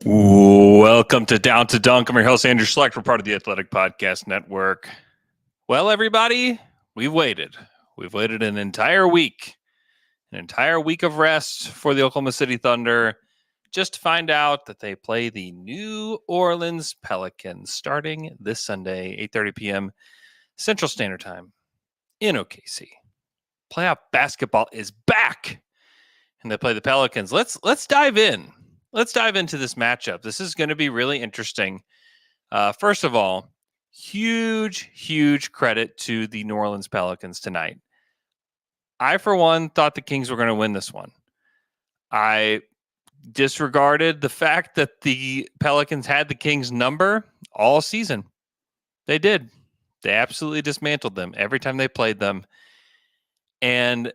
Welcome to Down to Dunk. I'm your host, Andrew Schlecht. We're part of the Athletic Podcast Network. Well, everybody, we've waited. We've waited an entire week of rest for the Oklahoma City Thunder just to find out that they play the New Orleans Pelicans starting this Sunday, 8:30 p.m. Central Standard Time in OKC. Playoff basketball is back, and they play the Pelicans. Let's dive in. Let's dive into this matchup. This is going to be really interesting. First of all, huge credit to the New Orleans Pelicans tonight. I, for one, thought the Kings were going to win this one. I disregarded the fact that the Pelicans had the Kings' number all season. They did. They absolutely dismantled them every time they played them. And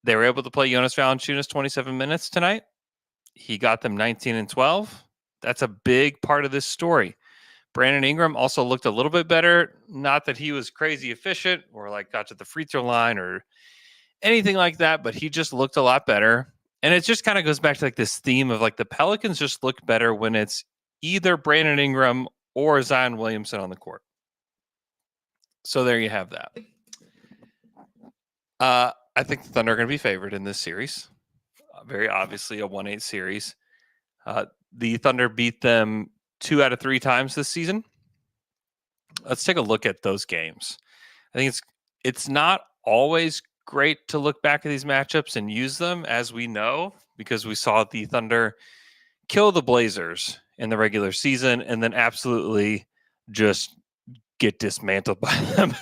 they were able to play Jonas Valanciunas 27 minutes tonight. He got them 19 and 12. That's a big part of this story. Brandon Ingram also looked a little bit better. Not that he was crazy efficient or like got to the free throw line or anything like that, but he just looked a lot better. And it just kind of goes back to like this theme of like the Pelicans just look better when it's either Brandon Ingram or Zion Williamson on the court. So there you have that. I think the Thunder are going to be favored in this series. Very obviously a 1-8 series. The Thunder beat them 2 out of 3 times this season. Let's take a look at those games. I think it's not always great to look back at these matchups and use them, as we know, because we saw the Thunder kill the Blazers in the regular season and then absolutely just get dismantled by them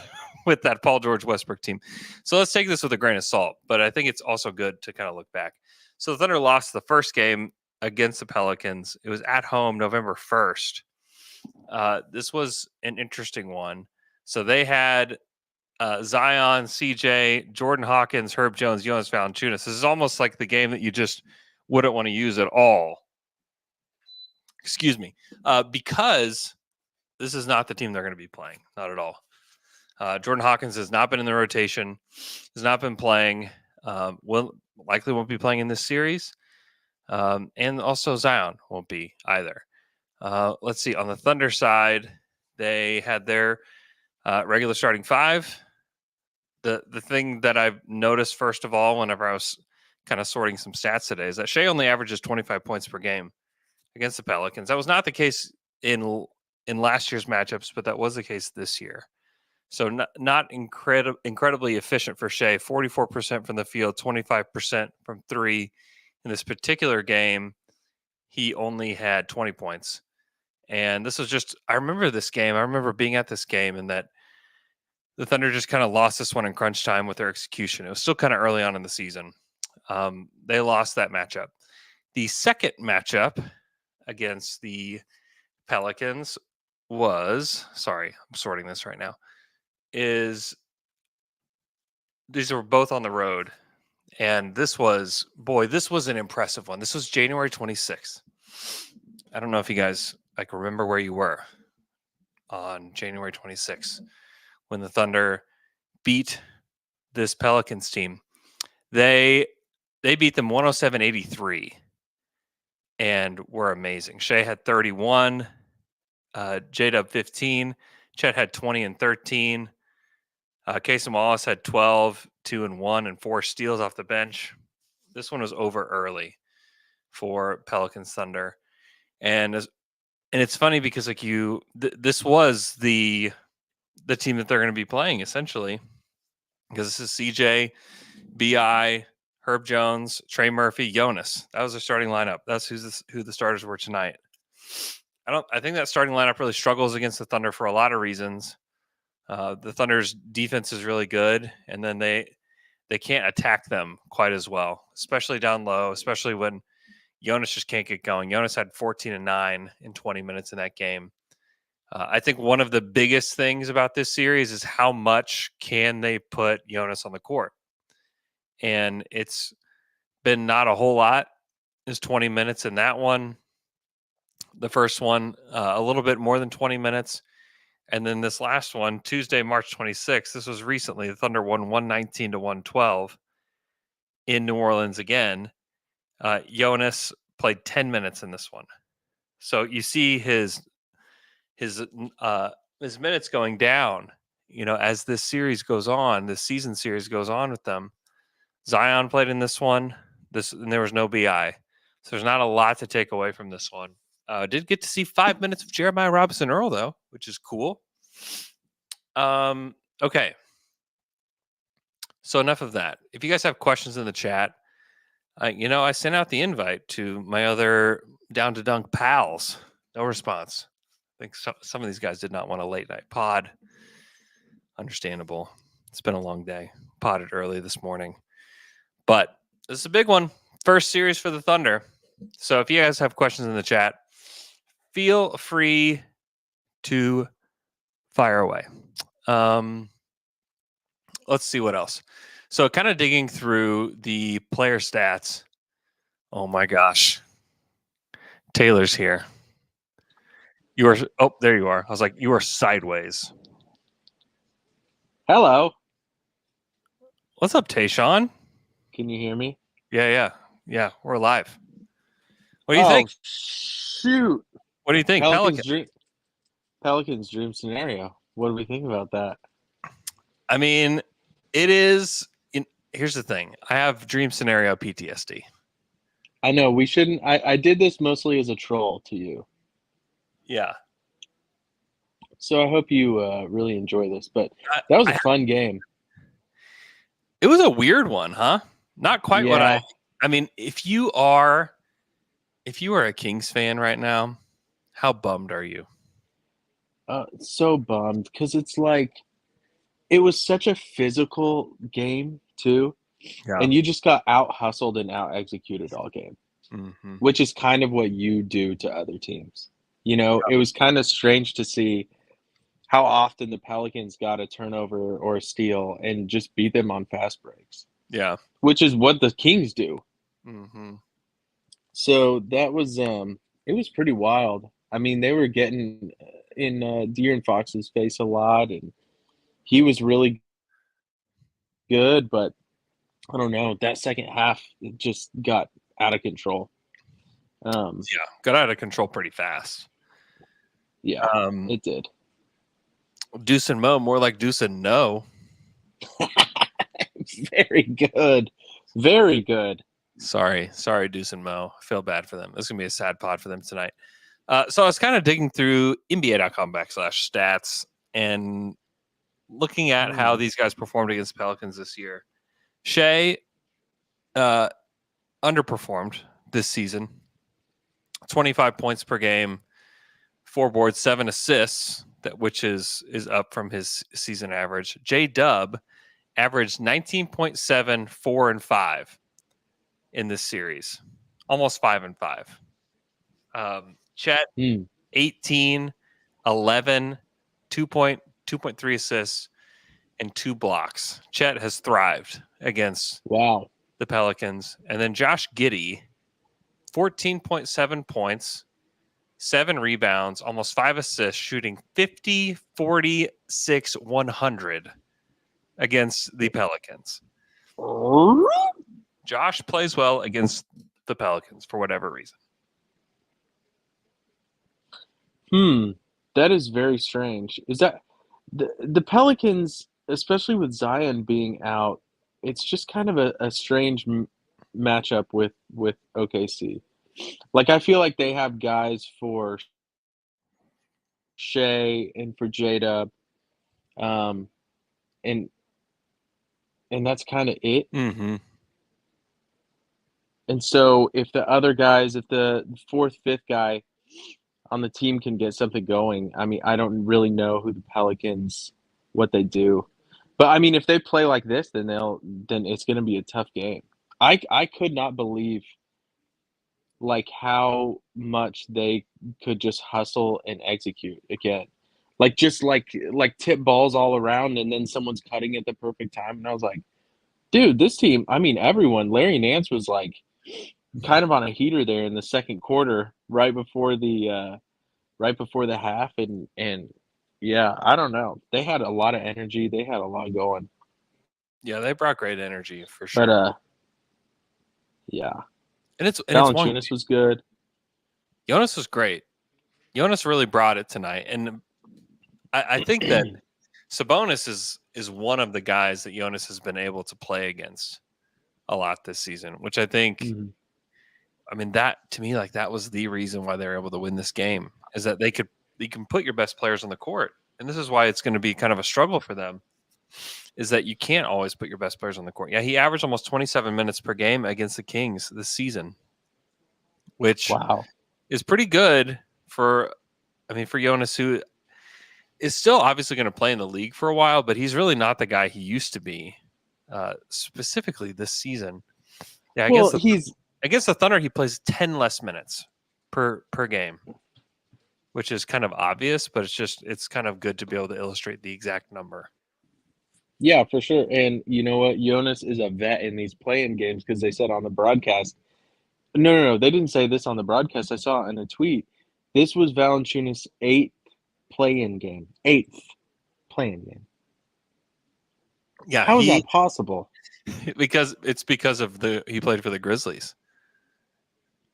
with that Paul George Westbrook team. So let's take this with a grain of salt, but I think it's also good to kind of look back. So the Thunder lost the first game against the Pelicans. It was at home November 1st. This was an interesting one. So they had Zion, CJ, Jordan Hawkins, Herb Jones, Jonas Valanciunas. This is almost like the game that you just wouldn't want to use at all. Excuse me. Because this is not the team they're going to be playing. Not at all. Jordan Hawkins has not been in the rotation, has not been playing, likely won't be playing in this series. And also Zion won't be either. Let's see. On the Thunder side, they had their regular starting 5. The thing that I've noticed, first of all, whenever I was kind of sorting some stats today, is that Shea only averages 25 points per game against the Pelicans. That was not the case in last year's matchups, but that was the case this year. So not incredibly efficient for Shea. 44% from the field, 25% from 3. In this particular game, he only had 20 points. And this was just, I remember this game. I remember being at this game and that the Thunder just kind of lost this one in crunch time with their execution. It was still kind of early on in the season. They lost that matchup. The second matchup against the Pelicans was, sorry, I'm sorting this right now, these were both on the road. And this was an impressive one. This was January 26th. I don't know if you guys remember where you were on January 26th when the Thunder beat this Pelicans team. They beat them 107-83 and were amazing. Shea had 31, J-Dub 15, Chet had 20 and 13. Casey Wallace had 12, 2 and 1, and 4 steals off the bench. This one was over early for Pelicans Thunder, and it's funny because this was the team that they're going to be playing essentially, because this is CJ, BI, Herb Jones, Trey Murphy, Jonas. That was their starting lineup. That's who the starters were tonight. I think that starting lineup really struggles against the Thunder for a lot of reasons. The Thunder's defense is really good, and then they can't attack them quite as well, especially down low, especially when Jonas just can't get going. Jonas had 14 and 9 in 20 minutes in that game. I think one of the biggest things about this series is how much can they put Jonas on the court. And it's been not a whole lot. It's 20 minutes in that one. The first one, a little bit more than 20 minutes. And then this last one, Tuesday, March 26th, this was recently. The Thunder won 119-112 in New Orleans again. Jonas played 10 minutes in this one. So you see his minutes going down, as this series goes on, this season series goes on with them. Zion played in this one. And there was no BI. So there's not a lot to take away from this one. Did get to see 5 minutes of Jeremiah Robinson Earl, though, which is cool. Okay. So enough of that. If you guys have questions in the chat, I sent out the invite to my other Down to Dunk pals. No response. I think some of these guys did not want a late night pod. Understandable. It's been a long day. Potted early this morning. But this is a big one. First series for the Thunder. So if you guys have questions in the chat, feel free to fire away. Let's see what else. So kind of digging through the player stats. Oh my gosh. Taylor's here. There you are. I was like, you are sideways. Hello. What's up, Tayshawn? Can you hear me? Yeah. We're live. What do you think? Shoot. What do you think? Pelicans dream scenario. What do we think about that? I mean, it is. Here's the thing. I have dream scenario PTSD. I know we shouldn't. I did this mostly as a troll to you. Yeah. So I hope you really enjoy this. But that was a fun game. It was a weird one, huh? Not quite what I mean, if you are a Kings fan right now, how bummed are you? So bummed because it's like it was such a physical game too. Yeah. And you just got out hustled and out executed all game, which is kind of what you do to other teams. It was kind of strange to see how often the Pelicans got a turnover or a steal and just beat them on fast breaks. Yeah. Which is what the Kings do. Mm-hmm. So that was it was pretty wild. I mean, they were getting in De'Aaron Fox's face a lot, and he was really good, but I don't know. That second half, it just got out of control. Got out of control pretty fast. Yeah, it did. Deuce and Mo, more like Deuce and No. Very good. Very good. Sorry, Deuce and Mo. I feel bad for them. This is going to be a sad pod for them tonight. So I was kind of digging through NBA.com/stats and looking at how these guys performed against Pelicans this year. Shea underperformed this season. 25 points per game, 4 boards, 7 assists, which is up from his season average. J-Dub averaged 19.7, 4 and 5 in this series, almost 5 and 5. Chet 18, 11, 2.3 assists, and 2 blocks. Chet has thrived against the Pelicans. And then Josh Giddey, 14.7 points, 7 rebounds, almost 5 assists, shooting 50, 46, 100 against the Pelicans. Josh plays well against the Pelicans for whatever reason. That is very strange. Is that the Pelicans, especially with Zion being out, it's just kind of a strange matchup with OKC. Like, I feel like they have guys for Shea and for J-Dub, and that's kind of it. Mm-hmm. And so if the other guys, if the 4th, 5th guy on the team can get something going, I mean, I don't really know who the Pelicans, what they do. But I mean, if they play like this, then it's going to be a tough game. I could not believe like how much they could just hustle and execute again. Like just like tip balls all around and then someone's cutting at the perfect time. And I was like, dude, this team, I mean, everyone, Larry Nance was like kind of on a heater there in the second quarter, right before the half. And yeah, I don't know. They had a lot of energy. They had a lot going. Yeah, they brought great energy for sure. But yeah. And Valanciunas was good. Jonas was great. Jonas really brought it tonight, and I think that Sabonis is one of the guys that Jonas has been able to play against a lot this season, which I think. Mm-hmm. I mean, that to me, like that was the reason why they were able to win this game, is that you can put your best players on the court, and this is why it's going to be kind of a struggle for them. Is that you can't always put your best players on the court. Yeah, he averaged almost 27 minutes per game against the Kings this season, which is pretty good for Jonas, who is still obviously going to play in the league for a while, but he's really not the guy he used to be, specifically this season. Yeah, against the Thunder, he plays 10 less minutes per game, which is kind of obvious, but it's kind of good to be able to illustrate the exact number. Yeah, for sure. And you know what? Jonas is a vet in these play-in games because they said on the broadcast. No. They didn't say this on the broadcast. I saw it in a tweet. This was Valanciunas' 8th play-in game. 8th play-in game. Yeah, how is that possible? Because he played for the Grizzlies.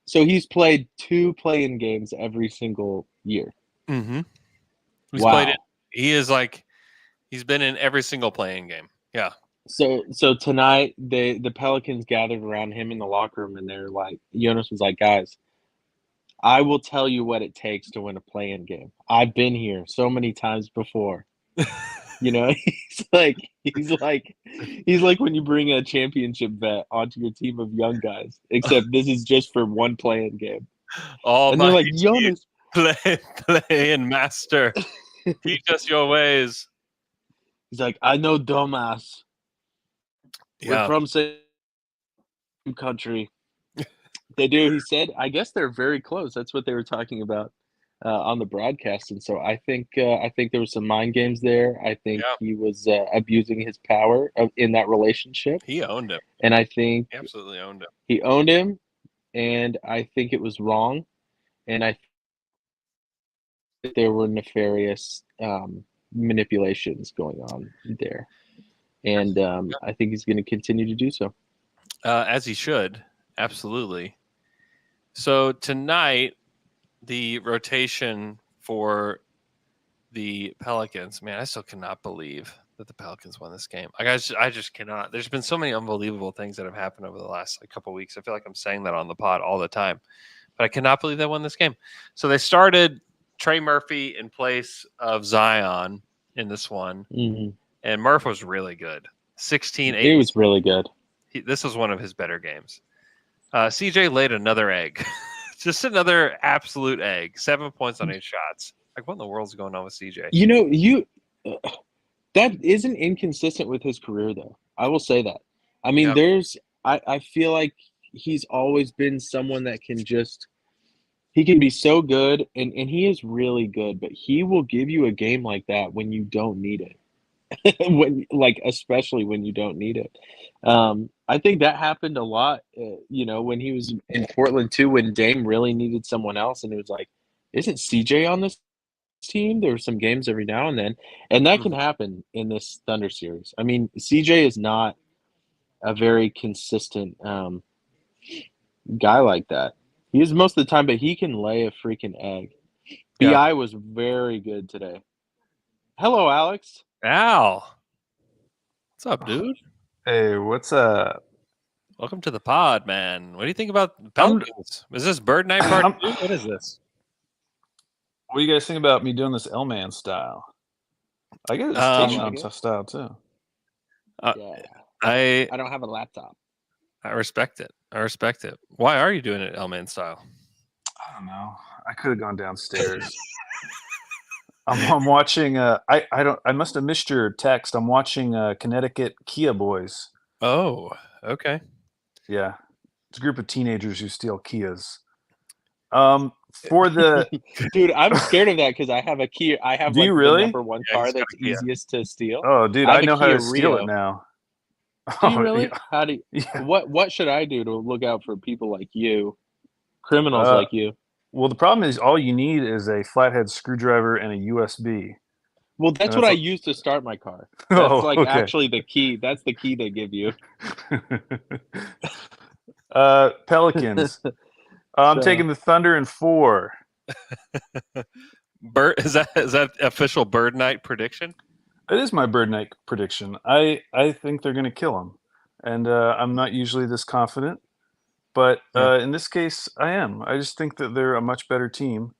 So he's played 2 play-in games every single year. Mm-hmm. He's wow. played it. He is like. He's been in every single playing game. Yeah. So tonight the Pelicans gathered around him in the locker room, and they're like, Jonas was like, guys, I will tell you what it takes to win a play-in game. I've been here so many times before. He's like when you bring a championship vet onto your team of young guys, except this is just for one play-in game. And they're like, Jonas, play-in master, teach us your ways. He's like, I know, dumbass. We're from same country. They do. He said, I guess they're very close. That's what they were talking about on the broadcast. And so I think there was some mind games there. I think he was abusing his power in that relationship. He owned him. And I think he absolutely owned him. He owned him, and I think it was wrong. And I think there were nefarious manipulations going on there, and I think he's going to continue to do so, as he should. Absolutely. So tonight, the rotation for the Pelicans, man, I still cannot believe that the Pelicans won this game. I just cannot. There's been so many unbelievable things that have happened over the last couple of weeks. I feel like I'm saying that on the pod all the time, but I cannot believe they won this game. So they started Trey Murphy in place of Zion in this one. Mm-hmm. And Murph was really good. 16, 8. He was really good. This was one of his better games. CJ laid another egg. Just another absolute egg. 7 points on 8 shots. Like, what in the world's going on with CJ? That isn't inconsistent with his career, though. I will say that. I mean, I feel like he's always been someone that can just – he can be so good, and he is really good, but he will give you a game like that when you don't need it. Especially when you don't need it. I think that happened a lot, when he was in Portland too, when Dame really needed someone else, and it was like, isn't CJ on this team? There were some games every now and then, and that can happen in this Thunder series. I mean, CJ is not a very consistent guy like that. He is most of the time, but he can lay a freaking egg. Yeah. BI was very good today. Hello, Alex. Al. What's up, dude? Hey, what's up? Welcome to the pod, man. What do you think about the Pelicans? Is this Bird Night Part 2? What is this? What do you guys think about me doing this L-Man style? I guess it's touchdown style, too. I don't have a laptop. I respect it. Why are you doing it L-Man style? I don't know. I could have gone downstairs. I'm watching. I must have missed your text. I'm watching Connecticut Kia Boys. Oh, okay. Yeah, it's a group of teenagers who steal Kias. For the dude, I'm scared of that because I have a Kia. I have the number one car that's easiest to steal. Oh, dude, I know how to steal it now. Do you really? Yeah. How do you, what should I do to look out for people like you, criminals like you? Well, the problem is all you need is a flathead screwdriver and a USB. Well, that's what I use to start my car. That's actually the key. That's the key they give you. Pelicans. I'm taking the Thunder in 4. Bird is that official Bird Night prediction? It is my Bird Night prediction. I think they're going to kill him, and I'm not usually this confident, but Yeah. in this case, I am. I just think that they're a much better team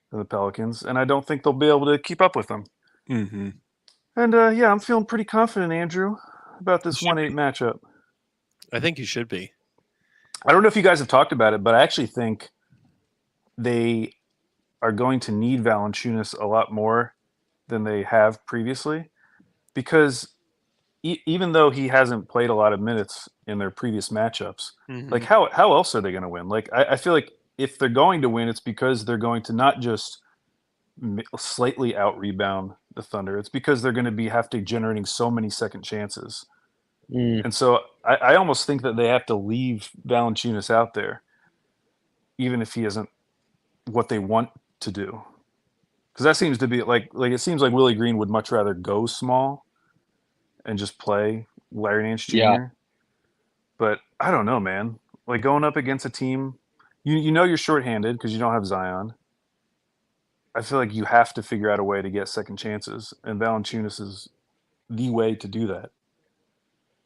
than the Pelicans, and I don't think they'll be able to keep up with them. Mm-hmm. And yeah, I'm feeling pretty confident, Andrew, about this 1-8 matchup. I think you should be. I don't know if you guys have talked about it, but I actually think they are going to need Valanciunas a lot more than they have previously, because even though he hasn't played a lot of minutes in their previous matchups, like Mm-hmm. how else are they going to win? Like I feel like if they're going to win, it's because they're going to not just slightly out rebound the Thunder. It's because they're going to be have to generating so many second chances. Mm. And so I almost think that they have to leave Valanciunas out there, even if he isn't what they want to do. Because that seems to be like it seems like Willie Green would much rather go small and just play Larry Nance Jr. Yeah. But I don't know, man. Like going up against a team, you know you're shorthanded because you don't have Zion. I feel like you have to figure out a way to get second chances, and Valanciunas is the way to do that.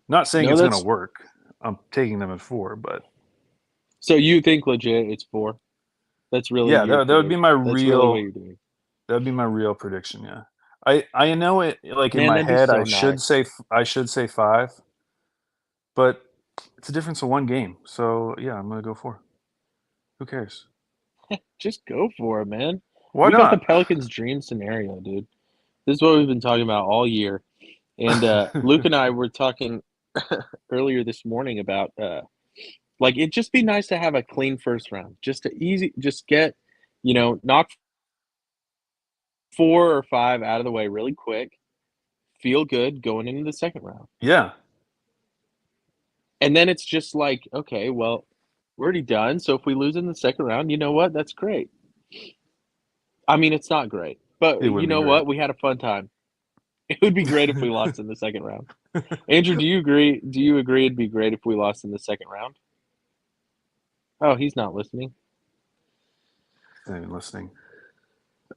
Not saying No, it's going that's to work. I'm taking them at 4, but so you think legit it's 4? That's really yeah, your that would be my That's really what real you're doing. that would be my real prediction. Yeah, I know it. Like in Man, my that'd be head, so nice. I should say 5, but it's a difference of 1 game. So yeah, I'm gonna go 4. Who cares? Just go for it, man. Why We got the not? Pelicans' dream scenario, dude. This is what we've been talking about all year. And Luke and I were talking earlier this morning about like it'd just be nice to have a clean first round. Just get, knock 4 or 5 out of the way really quick. Feel good going into the second round. Yeah, And then it's just like, okay, well, we're already done. So if we lose in the second round, you know what? That's great. I mean, it's not great, but it you would be know great. what? We had a fun time. It would be great if we lost in the second round. Andrew, do you agree? Do you agree it'd be great if we lost in the second round? Oh, he's not listening. Not even listening.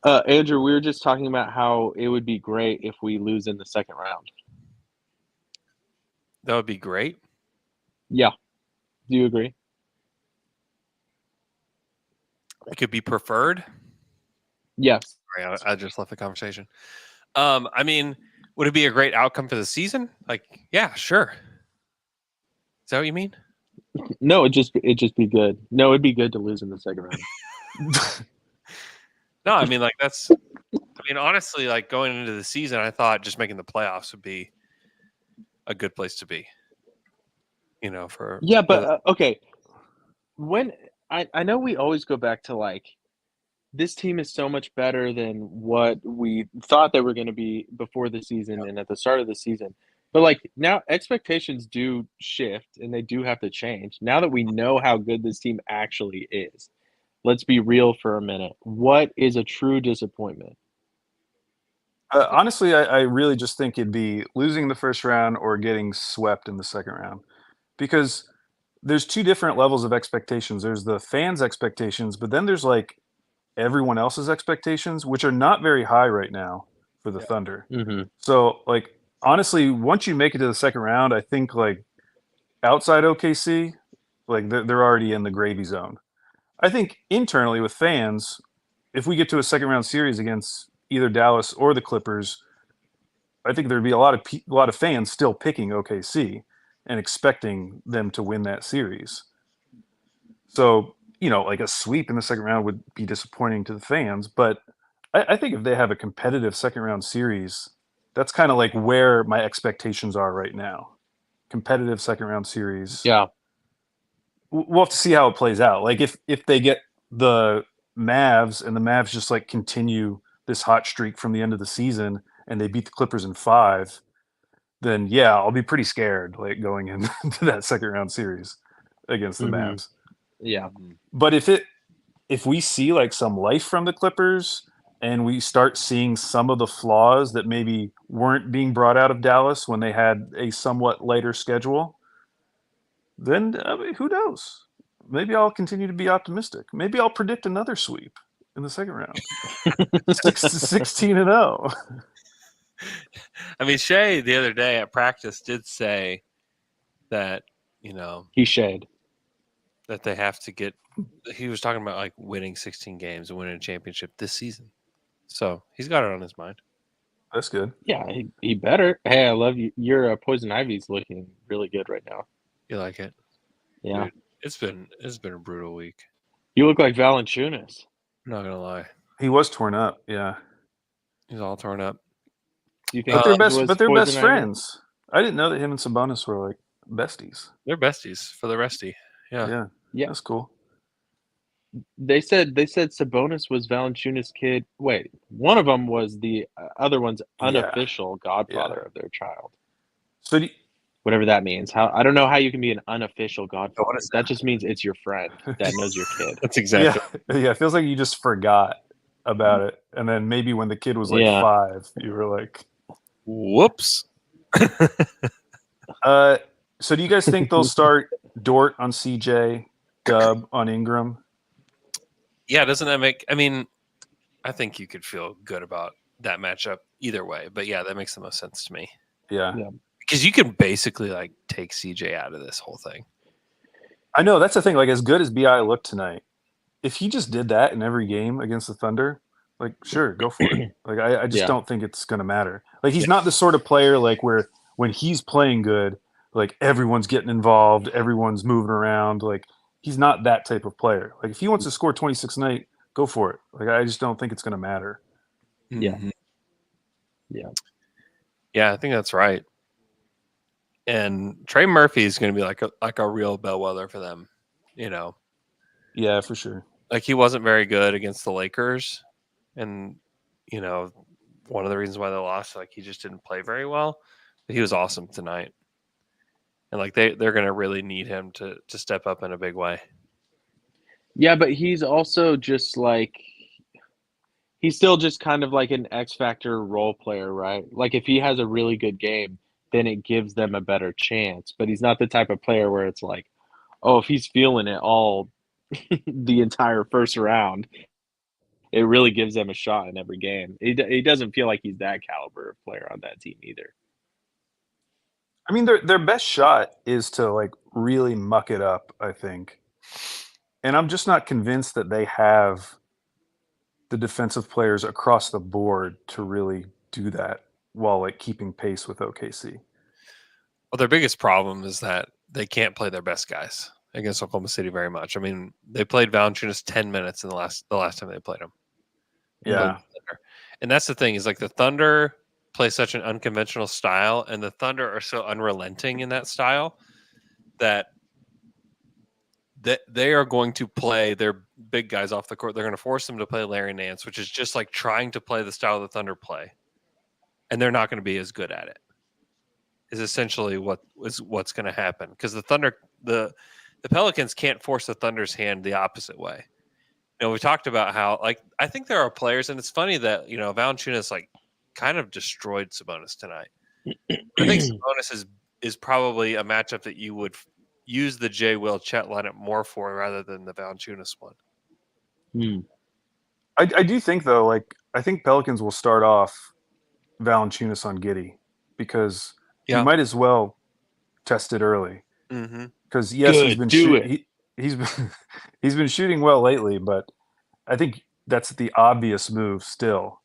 Andrew, we were just talking about how it would be great if we lose in the second round. That would be great. Yeah. Do you agree? It could be preferred. Yes. Sorry, I just left the conversation. I mean, would it be a great outcome for the season? Like, yeah, sure. Is that what you mean? No, it'd just be good. No, it'd be good to lose in the second round. No, I mean, like that's. I mean, honestly, like going into the season, I thought just making the playoffs would be a good place to be. You know, for Yeah, but okay. When I know we always go back to like this team is so much better than what we thought they were going to be before the season and at the start of the season. But like now expectations do shift and they do have to change. Now that we know how good this team actually is. Let's be real for a minute. What is a true disappointment? Honestly, I really just think it'd be losing the first round or getting swept in the second round, because there's 2 different levels of expectations. There's the fans' expectations, but then there's like everyone else's expectations, which are not very high right now for the Thunder. Mm-hmm. So, like, honestly, once you make it to the second round, I think like outside OKC, like they're already in the gravy zone. I think internally with fans, if we get to a second round series against either Dallas or the Clippers, I think there'd be a lot of fans still picking OKC and expecting them to win that series. So, like a sweep in the second round would be disappointing to the fans, but I think if they have a competitive second round series, that's kind of like where my expectations are right now. Competitive second round series. Yeah. We'll have to see how it plays out. Like if they get the Mavs and the Mavs just like continue this hot streak from the end of the season and they beat the Clippers in 5, then yeah, I'll be pretty scared like going into that second round series against the Mm-hmm. Mavs. Yeah. But if we see like some life from the Clippers and we start seeing some of the flaws that maybe weren't being brought out of Dallas when they had a somewhat lighter schedule, then I mean, who knows? Maybe I'll continue to be optimistic. Maybe I'll predict another sweep in the second round. 16-0. I mean, Shea the other day at practice did say that, He shade. that they have to get. He was talking about like winning 16 games and winning a championship this season. So he's got it on his mind. That's good. Yeah, he better. Hey, I love you. Your Poison Ivy's looking really good right now. You like it? Yeah. Dude, it's been a brutal week. You look like Valanciunas. I'm not gonna lie. He was torn up. Yeah. He's all torn up. Do you think But they're his best. was But they're Poison best Ivy? friends. I didn't know that him and Sabonis were like besties. They're besties for the resty. Yeah. Yeah. That's cool. They said Sabonis was Valanciunas' kid. Wait, one of them was the other one's unofficial godfather of their child. So Whatever that means. How I don't know how you can be an unofficial godfather. what is That just means it's your friend that knows your kid. That's exactly. yeah, it feels like you just forgot about it, and then maybe when the kid was like Yeah. 5, you were like, Whoops. So do you guys think they'll start Dort on CJ, Dub on Ingram? Yeah, doesn't that make? I mean, I think you could feel good about that matchup either way. But yeah, that makes the most sense to me. Yeah. Because you can basically like take CJ out of this whole thing. I know that's the thing. Like, as good as BI looked tonight, if he just did that in every game against the Thunder, like, sure, go for it. Like, I just don't think it's going to matter. Like, he's not the sort of player like where when he's playing good, like everyone's getting involved, everyone's moving around. Like, he's not that type of player. Like, if he wants to score 26 a night, go for it. Like, I just don't think it's going to matter. Yeah. Mhm. Yeah. Yeah, I think that's right. And Trey Murphy is going to be like a real bellwether for them, Yeah, for sure. Like he wasn't very good against the Lakers, and one of the reasons why they lost, like he just didn't play very well. But he was awesome tonight, and like they're going to really need him to step up in a big way. Yeah, but he's also just like he's still just kind of like an X Factor role player, right? Like if he has a really good game, then it gives them a better chance. But he's not the type of player where it's like, oh, if he's feeling it all the entire first round, it really gives them a shot in every game. He doesn't feel like he's that caliber of player on that team either. I mean, their best shot is to like really muck it up, I think. And I'm just not convinced that they have the defensive players across the board to really do that while like keeping pace with OKC. Well, their biggest problem is that they can't play their best guys against Oklahoma City very much. I mean, they played Valanciunas 10 minutes in the last time they played him. Yeah. And that's the thing is like the Thunder play such an unconventional style, and the Thunder are so unrelenting in that style that they are going to play their big guys off the court. They're going to force them to play Larry Nance, which is just like trying to play the style the Thunder play, and they're not going to be as good at it. Is essentially what's going to happen because the Thunder, the Pelicans can't force the Thunder's hand the opposite way. We talked about how like I think there are players, and it's funny that Valanciunas like kind of destroyed Sabonis tonight. I think Sabonis is probably a matchup that you would use the J. Will Chet lineup more for rather than the Valanciunas one. I do think though, like I think Pelicans will start off Valanciunas on Giddey because you might as well test it early. Because yes, he's been he's been shooting well lately, but I think that's the obvious move still.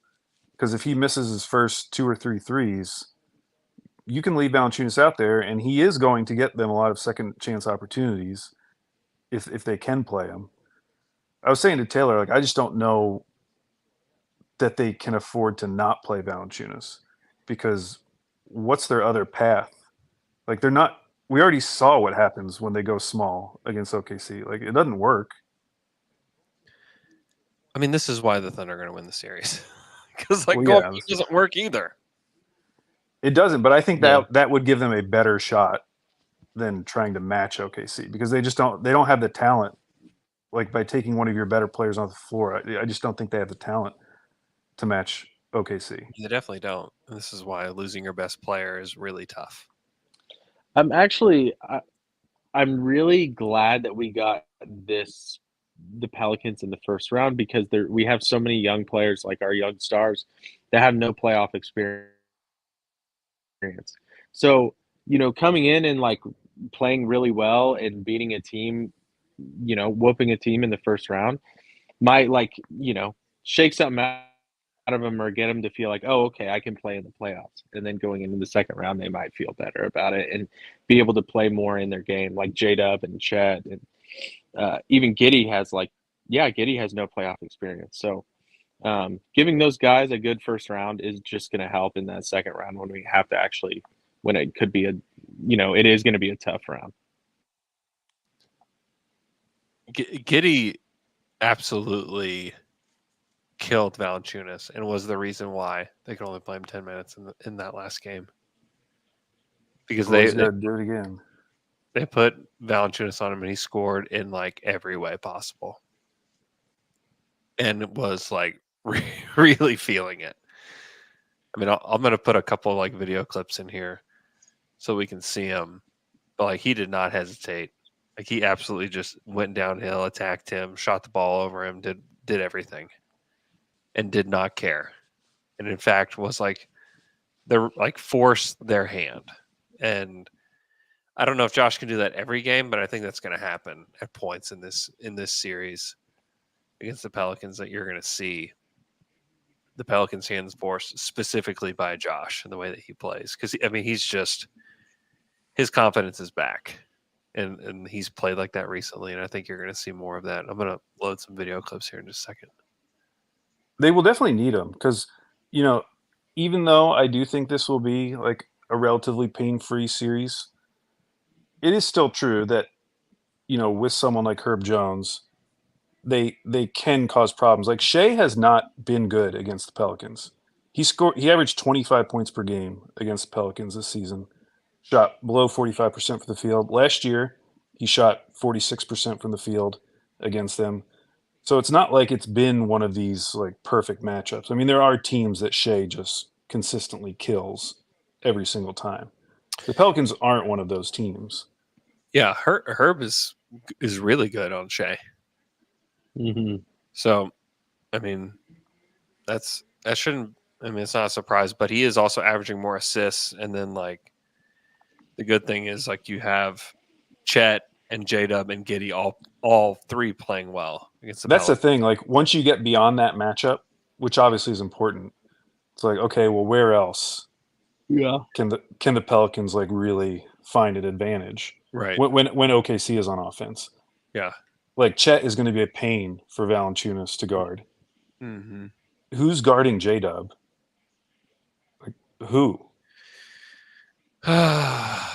Because if he misses his first 2 or 3 threes, you can leave Valanciunas out there, and he is going to get them a lot of second chance opportunities if they can play him. I was saying to Taylor, like I just don't know that they can afford to not play Valanciunas because what's their other path? Like they're not. We already saw what happens when they go small against OKC. Like it doesn't work. I mean, this is why the Thunder are going to win the series because it doesn't work either. It doesn't, but I think that would give them a better shot than trying to match OKC because they don't have the talent. Like by taking one of your better players off the floor, I just don't think they have the talent to match OKC. They definitely don't. And this is why losing your best player is really tough. I'm really glad that we got this the Pelicans in the first round because we have so many young players, like our young stars, that have no playoff experience. So, coming in and like playing really well and beating a team, whooping a team in the first round might shake something out of them or get them to feel like, oh, okay, I can play in the playoffs. And then going into the second round, they might feel better about it and be able to play more in their game, like J-Dub and Chet. And even Giddy has Giddy has no playoff experience. So giving those guys a good first round is just going to help in that second round when we have to actually, when it could be it is going to be a tough round. Giddy absolutely killed Valanciunas and was the reason why they could only play him 10 minutes in that last game. Because He's got to do it again. They put Valanciunas on him and he scored in like every way possible. And was like really feeling it. I mean, I'm going to put a couple like video clips in here so we can see him. But like he did not hesitate. Like he absolutely just went downhill, attacked him, shot the ball over him, did everything, and did not care. And in fact, was like they're like forced their hand. And I don't know if Josh can do that every game, but I think that's going to happen at points in this series against the Pelicans that you're going to see the Pelicans' hands forced specifically by Josh and the way that he plays. Because he's just his confidence is back. And he's played like that recently, and I think you're going to see more of that. I'm going to load some video clips here in just a second. They will definitely need him because, even though I do think this will be like a relatively pain-free series, it is still true that, with someone like Herb Jones, they can cause problems. Like Shea has not been good against the Pelicans. He averaged 25 points per game against the Pelicans this season. Shot below 45% from the field. Last year, he shot 46% from the field against them. So it's not like it's been one of these like perfect matchups. I mean, there are teams that Shea just consistently kills every single time. The Pelicans aren't one of those teams. Yeah, Herb is really good on Shea. Mm-hmm. So, I mean, that shouldn't. I mean, it's not a surprise, but he is also averaging more assists, and then like. The good thing is like you have Chet and J-Dub and Giddy all three playing well against the That's Pelicans. the thing. Like once you get beyond that matchup, which obviously is important, it's like, okay, well, where else? Yeah. Can the Pelicans like really find an advantage? Right. When OKC is on offense. Yeah. Like Chet is going to be a pain for Valanciunas to guard. Mm-hmm. Who's guarding J-Dub? Like who?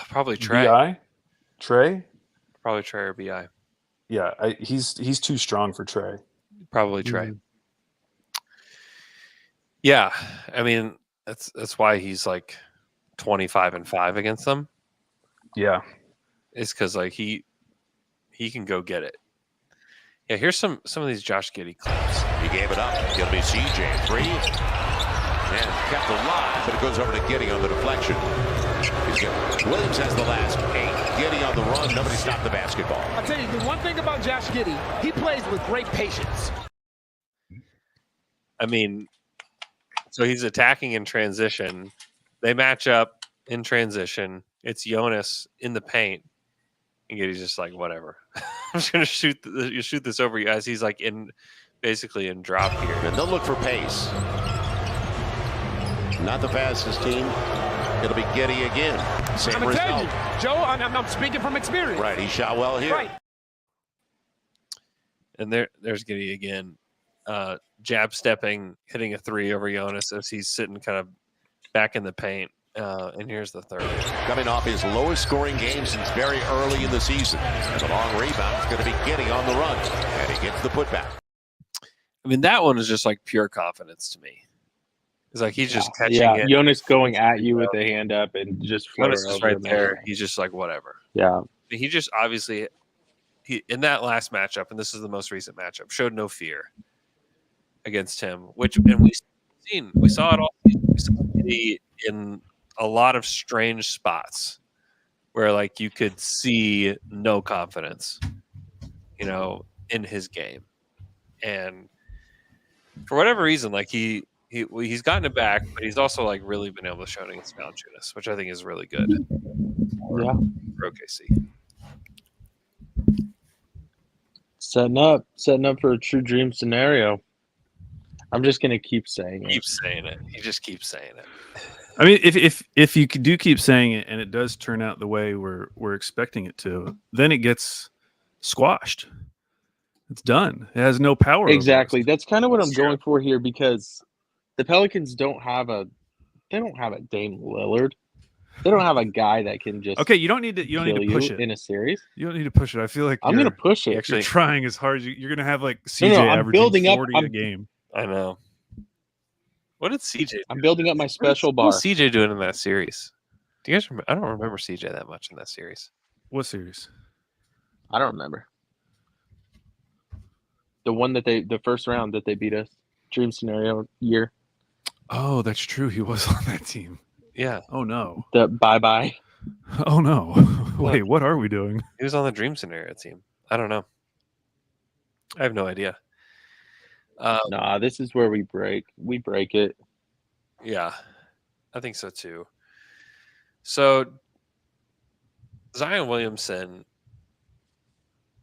Probably Trey. BI? Trey? Probably Trey or BI. Yeah, he's too strong for Trey. Probably Trey. Mm-hmm. Yeah, I mean that's why he's like 25-5 against them. Yeah, It's because like he can go get it. Yeah, here's some of these Josh Giddey clips. He gave it up. It'll be CJ 3 and kept alive, but it goes over to Giddey on the deflection. Williams has the last 8. Giddey on the run. Nobody stopped the basketball. I'll tell you, the one thing about Josh Giddey, he plays with great patience. I mean, so he's attacking in transition. They match up in transition. It's Jonas in the paint. And Giddey's just like, whatever. I'm just going to shoot this over you guys. He's like basically in drop here. And they'll look for pace. Not the fastest team. It'll be Giddey again. Same I'm going to tell result. you, Joe, I'm speaking from experience. Right, he shot well here. Right. And there's Giddey again. Jab stepping, hitting a 3 over Jonas as he's sitting kind of back in the paint. And here's the third. Coming off his lowest scoring game since very early in the season. And the long rebound is going to be Giddey on the run. And he gets the putback. I mean, that one is just like pure confidence to me. It's like he's just catching it. Jonas going at you with a hand up and just Jonas is right him. there. He's just like, whatever. Yeah. He just obviously, in that last matchup, and this is the most recent matchup, showed no fear against him. We saw it all. We saw it in a lot of strange spots where like you could see no confidence. in his game, and for whatever reason, like he's gotten it back, but he's also like really been able to show it against Valanciunas, which I think is really good. Yeah. For OKC. Setting up for a true dream scenario. I'm just gonna keep saying it. Keep saying it. He just keeps saying it. I mean, if you do keep saying it and it does turn out the way we're expecting it to, then it gets squashed. It's done. It has no power. Exactly. That's kind of what I'm That's true. going for here, because the Pelicans don't have a Dame Lillard. They don't have a guy that can just Okay, you don't need to push it in a series. You don't need to push it. I feel like I'm gonna push it. You're trying as hard as you're gonna have like CJ I'm averaging building up. 40 a game. I know. What did CJ do? I'm building up my special bar. What's CJ doing in that series? Do you guys remember? I don't remember CJ that much in that series. What series? I don't remember. The one the first round that they beat us, dream scenario year. Oh, that's true. He was on that team. Yeah. Oh no. The bye. Oh no. Wait, what are we doing? He was on the dream scenario team. I don't know. I have no idea. Nah, this is where we break. We break it. Yeah, I think so too. So Zion Williamson,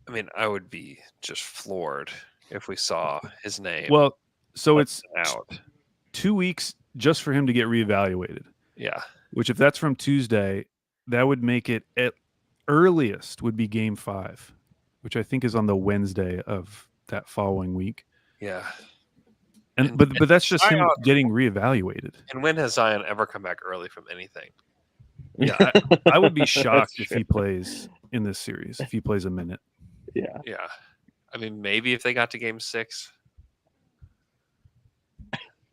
I mean, I would be just floored if we saw his name. Well, so it's out 2 weeks just for him to get reevaluated. Yeah. Which, if that's from Tuesday, that would make it at earliest would be Game 5, which I think is on the Wednesday of that following week. Yeah. And but that's just Zion, him getting reevaluated. And when has Zion ever come back early from anything? Yeah, I would be shocked if he plays in this series, if he plays a minute. Yeah. Yeah. I mean, maybe if they got to Game 6.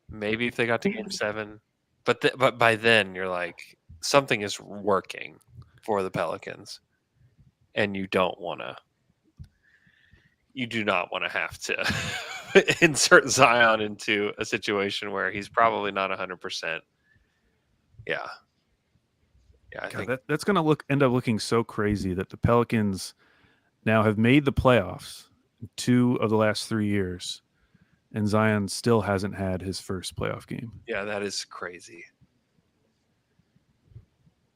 Maybe if they got to Game 7. But by then, you're like, something is working for the Pelicans. And you do not want to have to insert Zion into a situation where he's probably not 100%. Yeah. Yeah, I think that's going to end up looking so crazy that the Pelicans now have made the playoffs 2 of the last 3 years, and Zion still hasn't had his first playoff game. Yeah, that is crazy.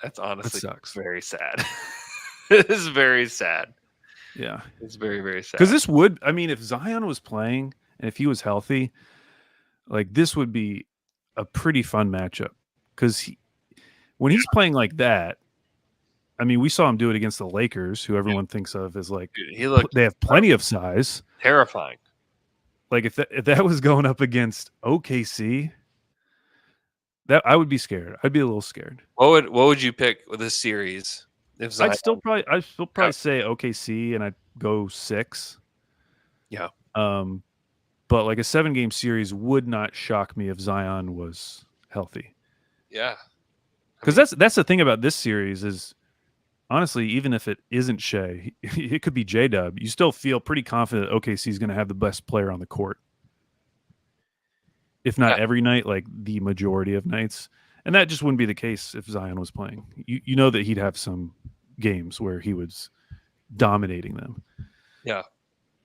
That's honestly very sad. It is very sad. Yeah. It's very, very sad. Because this would, I mean, if Zion was playing and if he was healthy, like this would be a pretty fun matchup. Because when he's playing like that, I mean, we saw him do it against the Lakers, who everyone thinks of as like, they have plenty of size. Terrifying. Like if that was going up against OKC, that I would be scared. I'd be a little scared. What would you pick with this series? If Zion, I'd still probably say OKC, and I'd go 6. Yeah. But like a 7-game series would not shock me if Zion was healthy. Yeah. Because that's the thing about this series is, honestly, even if it isn't Shea, it could be J-Dub. You still feel pretty confident OKC is going to have the best player on the court. If not every night, like the majority of nights. And that just wouldn't be the case if Zion was playing. You know that he'd have some games where he was dominating them. Yeah.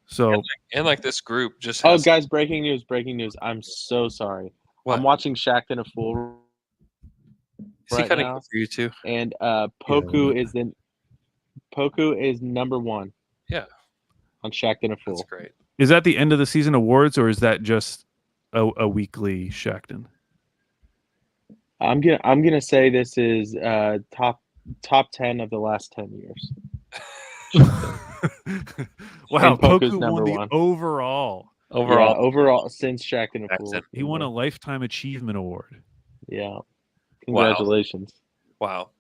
So and like this group just has... Oh, guys, breaking news. I'm so sorry. What? I'm watching Shaqtin' a Fool Is he cutting for you too? And Poku is number 1. Yeah. On Shaqtin' a Fool. That's great. Is that the end of the season awards, or is that just a weekly Shaqtin'? I'm gonna say this is top 10 of the last 10 years. Wow, Poku won the overall since Shaqtin' a Fool. He won a Lifetime Achievement Award. Yeah. Congratulations. Wow.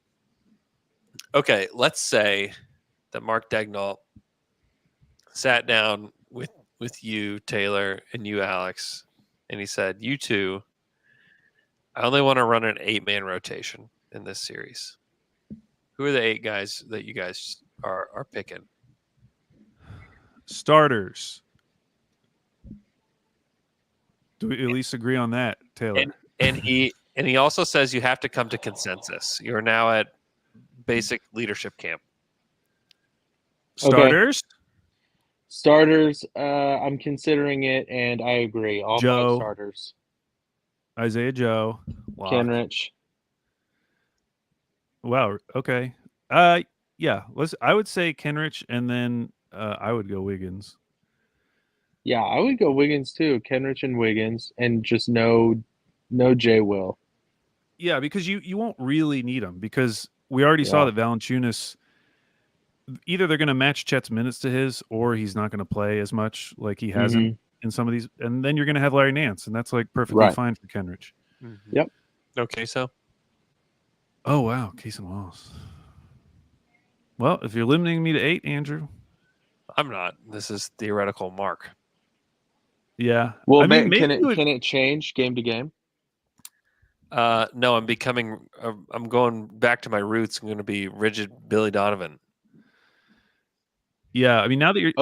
Okay, let's say that Mark Daigneault sat down with you, Taylor, and you, Alex, and he said, you two, I only want to run an 8-man rotation in this series. Who are the 8 guys that you guys are picking? Starters. Do we at least agree on that, Taylor? And he also says you have to come to consensus. You're now at basic leadership camp. Starters? Okay. Starters, I'm considering it, and I agree. All Joe. 5 starters. Isaiah Joe. Lock. Kenrich. Wow. Okay. Yeah. I would say Kenrich, and then I would go Wiggins. Yeah, I would go Wiggins too. Kenrich and Wiggins, and just no Jay Will. Yeah, because you won't really need him, because we already saw Yeah. that Valanciunas, either they're going to match Chet's minutes to his, or he's not going to play as much like he hasn't in some of these, and then you're going to have Larry Nance, and that's like perfectly Right. fine for Kenrich. Yep. Okay, so Oh wow, Case and Wallace. Well, if you're limiting me to 8, Andrew. I'm not. This is theoretical mark. Yeah. Well, I mean, can maybe it change game to game? No, I'm going back to my roots. I'm going to be rigid Billy Donovan. Yeah, I mean, now that you're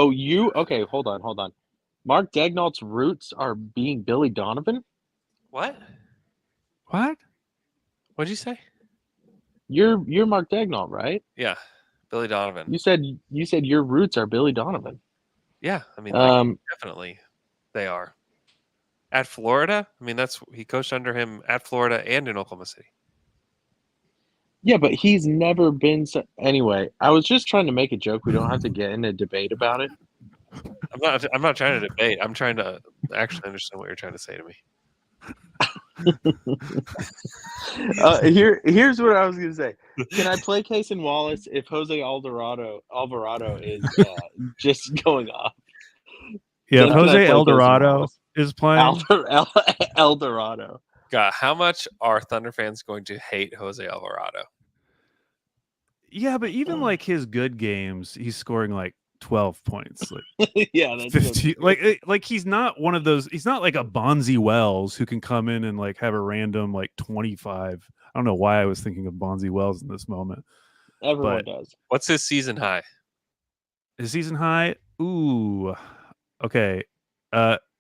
Okay, hold on. Mark Dagnall's roots are being Billy Donovan? What? what? What'd you say? You're Mark Dagnall, right? Yeah, Billy Donovan. You said your roots are Billy Donovan. Yeah, I mean, definitely they are. At Florida, I mean, he coached under him at Florida and in Oklahoma City. Yeah, but he's never been anyway. I was just trying to make a joke. We don't have to get in a debate about it. I'm not trying to debate. I'm trying to actually understand what you're trying to say to me. Here's what I was gonna say. Can I play Case and Wallace if Jose Alvarado is just going off? Yeah, Then can I Jose play Case and Eldorado Wallace? is playing. Eldorado. God, how much are Thunder fans going to hate Jose Alvarado? Yeah, but even like his good games, he's scoring like 12 points. Like Yeah, that's 15, like he's not one of those. He's not like a Bonzi Wells who can come in and like have a random like 25. I don't know why I was thinking of Bonzi Wells in this moment. everyone but does. What's his season high? His season high? Ooh. Okay.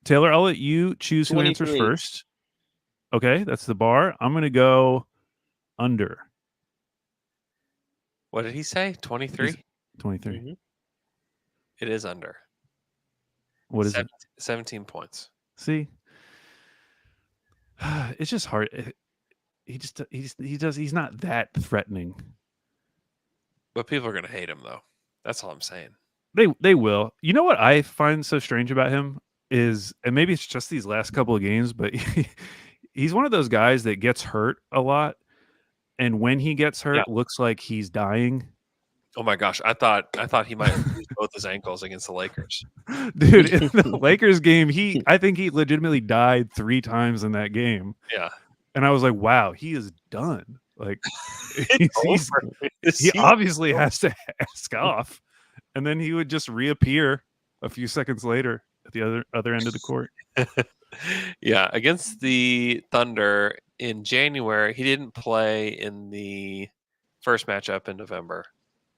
Taylor, I'll let you choose who answers 23. first. Okay, that's the bar. I'm going to go under. What did he say? 23? 23. Mhm. It is under. What is it? 17 points. See? It's just hard. He's not that threatening. But people are going to hate him, though. That's all I'm saying. They will. You know what I find so strange about him is, and maybe it's just these last couple of games, but he's one of those guys that gets hurt a lot, and when he gets hurt, looks like he's dying. Oh my gosh, I thought he might lose both his ankles against the Lakers. Dude, in the Lakers game, I think he legitimately died 3 times in that game. Yeah. And I was like, wow, he is done. Like he He obviously has to ask off. And then he would just reappear a few seconds later at the other end of the court. Yeah, against the Thunder in January, he didn't play in the first matchup in November,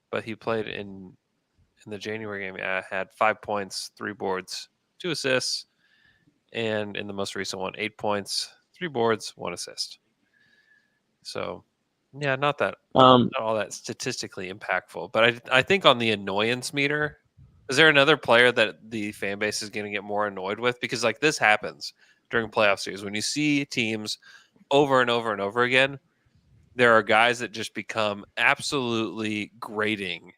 but he played in the January game. Had 5 points, 3 boards, 2 assists, and in the most recent one, 8 points, 3 boards, 1 assist. So, yeah, not all that statistically impactful, but I think on the annoyance meter, is there another player that the fan base is going to get more annoyed with? Because like this happens during playoff series when you see teams over and over and over again. There are guys that just become absolutely grating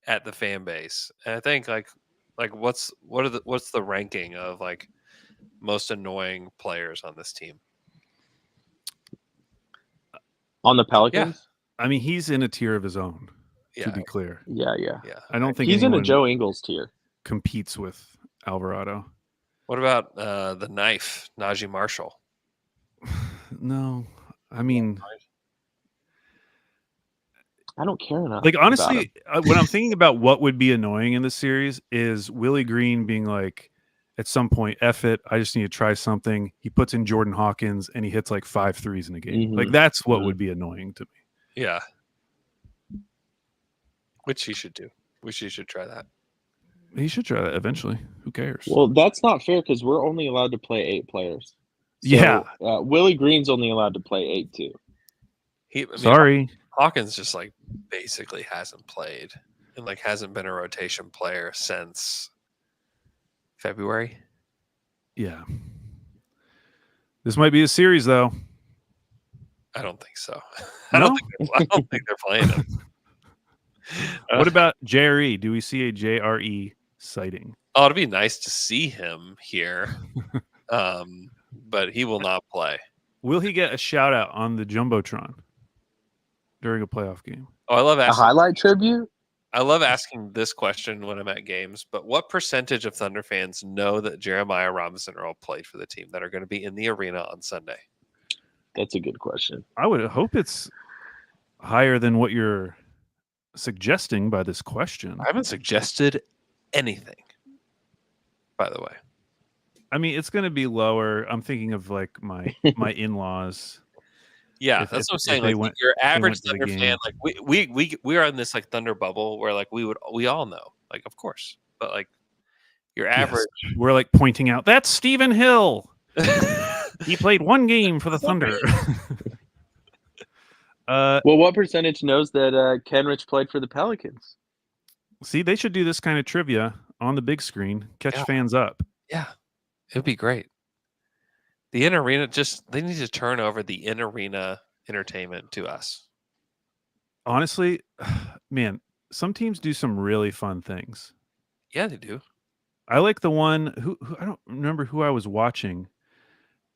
at the fan base, and I think like what's the ranking of like most annoying players on this team? On the Pelicans? I mean, he's in a tier of his own, to be clear. Yeah. I don't think He's in a anyone Joe Ingles tier. competes with Alvarado. What about the knife, Najee Marshall? No, I mean, I don't care enough. like about honestly, him. when I'm thinking about what would be annoying in this series is Willie Green being like, at some point, F it, I just need to try something. He puts in Jordan Hawkins and he hits like 5 threes in a game. Mhm. Like that's what would be annoying to me. Yeah. Which he should do. Wish he should try that. He should try that eventually. Who cares? Well, that's not fair because we're only allowed to play 8 players. So, yeah. Willie Green's only allowed to play 8 too. Sorry. Hawkins just like basically hasn't played and like hasn't been a rotation player since February. Yeah. This might be a series, though. I don't think so. No? I don't think they're playing him. What about JRE? Do we see a JRE sighting? Oh, it'd be nice to see him here, but he will not play. Will he get a shout out on the Jumbotron during a playoff game? Oh, I love A asking. highlight tribute? I love asking this question when I'm at games. But what percentage of Thunder fans know that Jeremiah Robinson Earl played for the team that are going to be in the arena on Sunday? That's a good question. I would hope it's higher than what you're suggesting by this question. I haven't suggested anything, by the way. I mean, it's going to be lower. I'm thinking of like my in-laws. Yeah, If- that's if- what I'm if saying. they Like went- your average went to the Thunder game. fan, like we are in this like Thunder bubble where like we all know, like of course, but like your Yes. average. We're like pointing out that's Stephen Hill. He played one game for the Thunder. Well, what percentage knows that Kenrich played for the Pelicans? See, they should do this kind of trivia on the big screen, catch Yeah. fans up. Yeah, it'd be great. The in arena, they need to turn over the in arena entertainment to us. Honestly, man, some teams do some really fun things. Yeah, they do. I like the one who I don't remember who I was watching,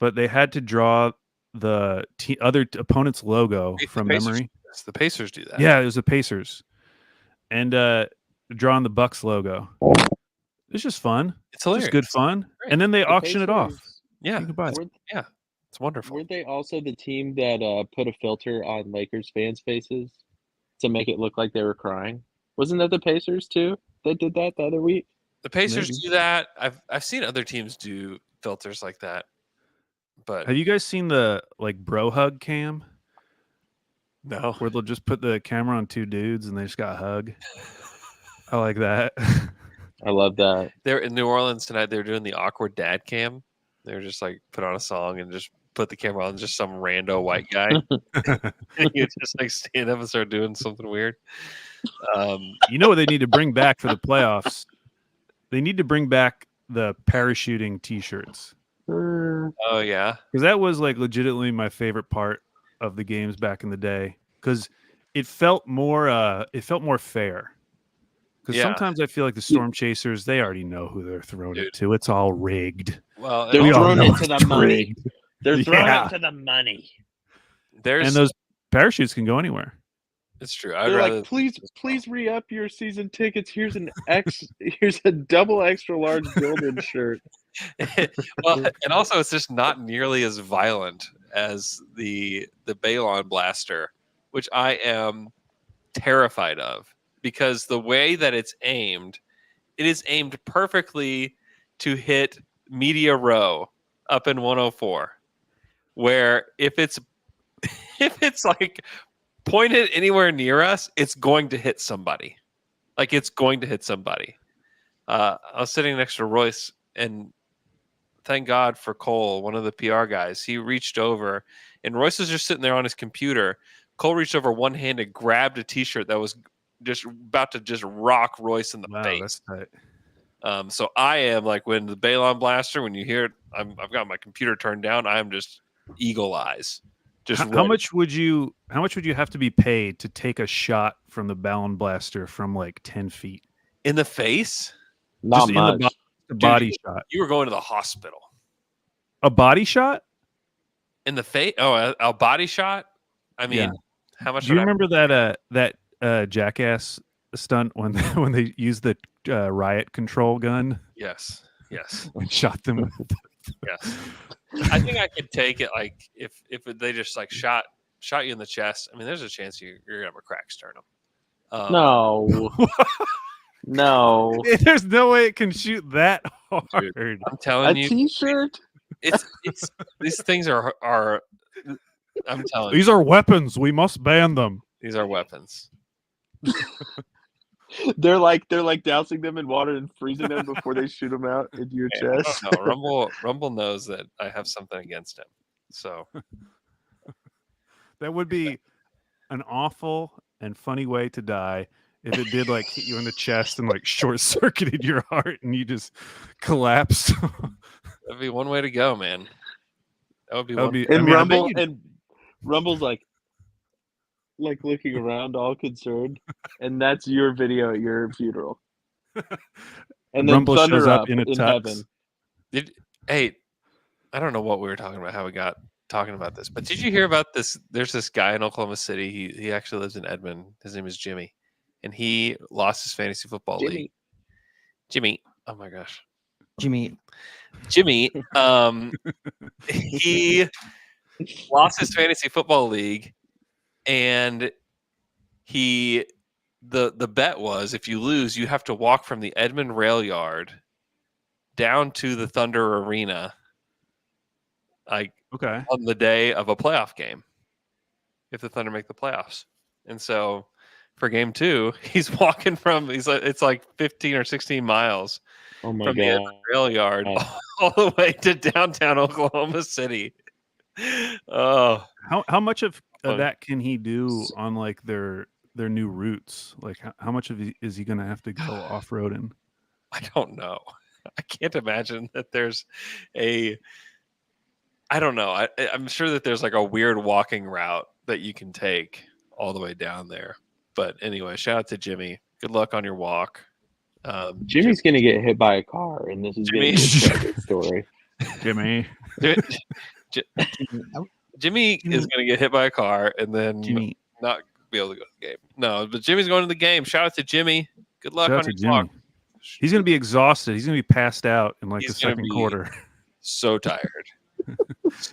but they had to draw the other opponent's logo The from Pacers memory. do this. The Pacers do that. Yeah, it was the Pacers, and drawing the Bucks logo. It's just fun. It's It's hilarious. just good fun. Great. And then they The auction it off. Pacers- Yeah, You can buy it. it's wonderful. Weren't they also the team that put a filter on Lakers fans' faces to make it look like they were crying? Wasn't that the Pacers too that did that the other week? The Pacers Maybe. do that. I've seen other teams do filters like that, but Have you guys seen the like bro hug cam no. where they'll just put the camera on two dudes and they just got a hug? I like that. I love that. They're in New Orleans tonight. They're doing the awkward dad cam. They're just like put on a song and just put the camera on just some rando white guy. And you just like stand up and start doing something weird. You know what they need to bring back for the playoffs? They need to bring back the parachuting T-shirts Oh yeah, because that was like legitimately my favorite part of the games back in the day because it felt more fair. Because Yeah. sometimes I feel like the Storm Chasers, they already know who they're throwing Dude. it to. It's all rigged. well, They're We all throwing know it to it's the money. rigged. They're throwing Yeah. it to the money. there's And those parachutes can go anywhere. it's true. I'd They're rather like, please re-up your season tickets. Here's here's a double extra large build-in shirt. well, and also it's just not nearly as violent as the Balon blaster, which I am terrified of because the way that it's aimed, it is aimed perfectly to hit Media Row up in 104, where if it's like pointed anywhere near us, it's going to hit somebody. Like it's going to hit somebody. I was sitting next to Royce, and thank God for Cole, one of the PR guys. He reached over, and Royce was just sitting there on his computer. Cole reached over one-handed, grabbed a T-shirt that was just about to just rock Royce in the Wow, face. that's tight. So I am like when the Balon blaster, when you hear it, I've got my computer turned down. I am just eagle eyes. Just How ready. much would you have to be paid to take a shot from the Balon blaster from like 10 feet? in the face? Not Just in much. the Dude, body shot. You were going to the hospital. A body shot? In the face? Oh, a body shot? I mean, Yeah. how much? Do you would I- remember that Jackass stunt when when they used the riot control gun Yes. Yes. and shot them with Yes. I think I could take it. Like if they just like shot you in the chest. I mean, there's a chance you're gonna have a crack sternum. No. No. There's no way it can shoot that hard. I'm A telling you, T-shirt? it's these things are. I'm telling you, These are weapons. We must ban them. these are weapons. They're like dousing them in water and freezing them before they shoot them out into your chest. No, Rumble knows that I have something against him. So That would be an awful and funny way to die if it did like hit you in the chest and like short circuited your heart and you just collapsed. That'd be one way to go, man. That would be That would one. be. And I mean, I bet Rumble you'd- and Rumble's like looking around, all concerned, and that's your video at your funeral. And then Rumble Thunder shows up up in a tux. heaven. Hey, I don't know what we were talking about, how we got talking about this, but did you hear about this? There's this guy in Oklahoma City. He actually lives in Edmond. His name is Jimmy, and he lost his fantasy football league. Jimmy. Oh my gosh. Jimmy. He lost his fantasy football league, and the bet was if you lose, you have to walk from the Edmond rail yard down to the Thunder Arena, like Okay. on the day of a playoff game, if the Thunder make the playoffs. And so for game 2, he's walking from it's like 15 or 16 miles Oh my from the god! Edmond rail yard all the way to downtown Oklahoma City. Oh, How much of Funny. that can he do on like their new routes? Like how much of is he going to have to go off roading? I don't know. I can't imagine that there's I don't know. I'm sure that there's like a weird walking route that you can take all the way down there. But anyway, shout out to Jimmy. Good luck on your walk. Jimmy's gonna get hit by a car, and this is gonna be a tragic story. Jimmy. Jimmy is going to get hit by a car and then Jimmy. not be able to go to the game. No, but Jimmy's going to the game. Shout out to Jimmy. Good luck Shout on out to your walk. Jimmy. He's going to be exhausted. He's going to be passed out in like He's the gonna second be quarter. So tired.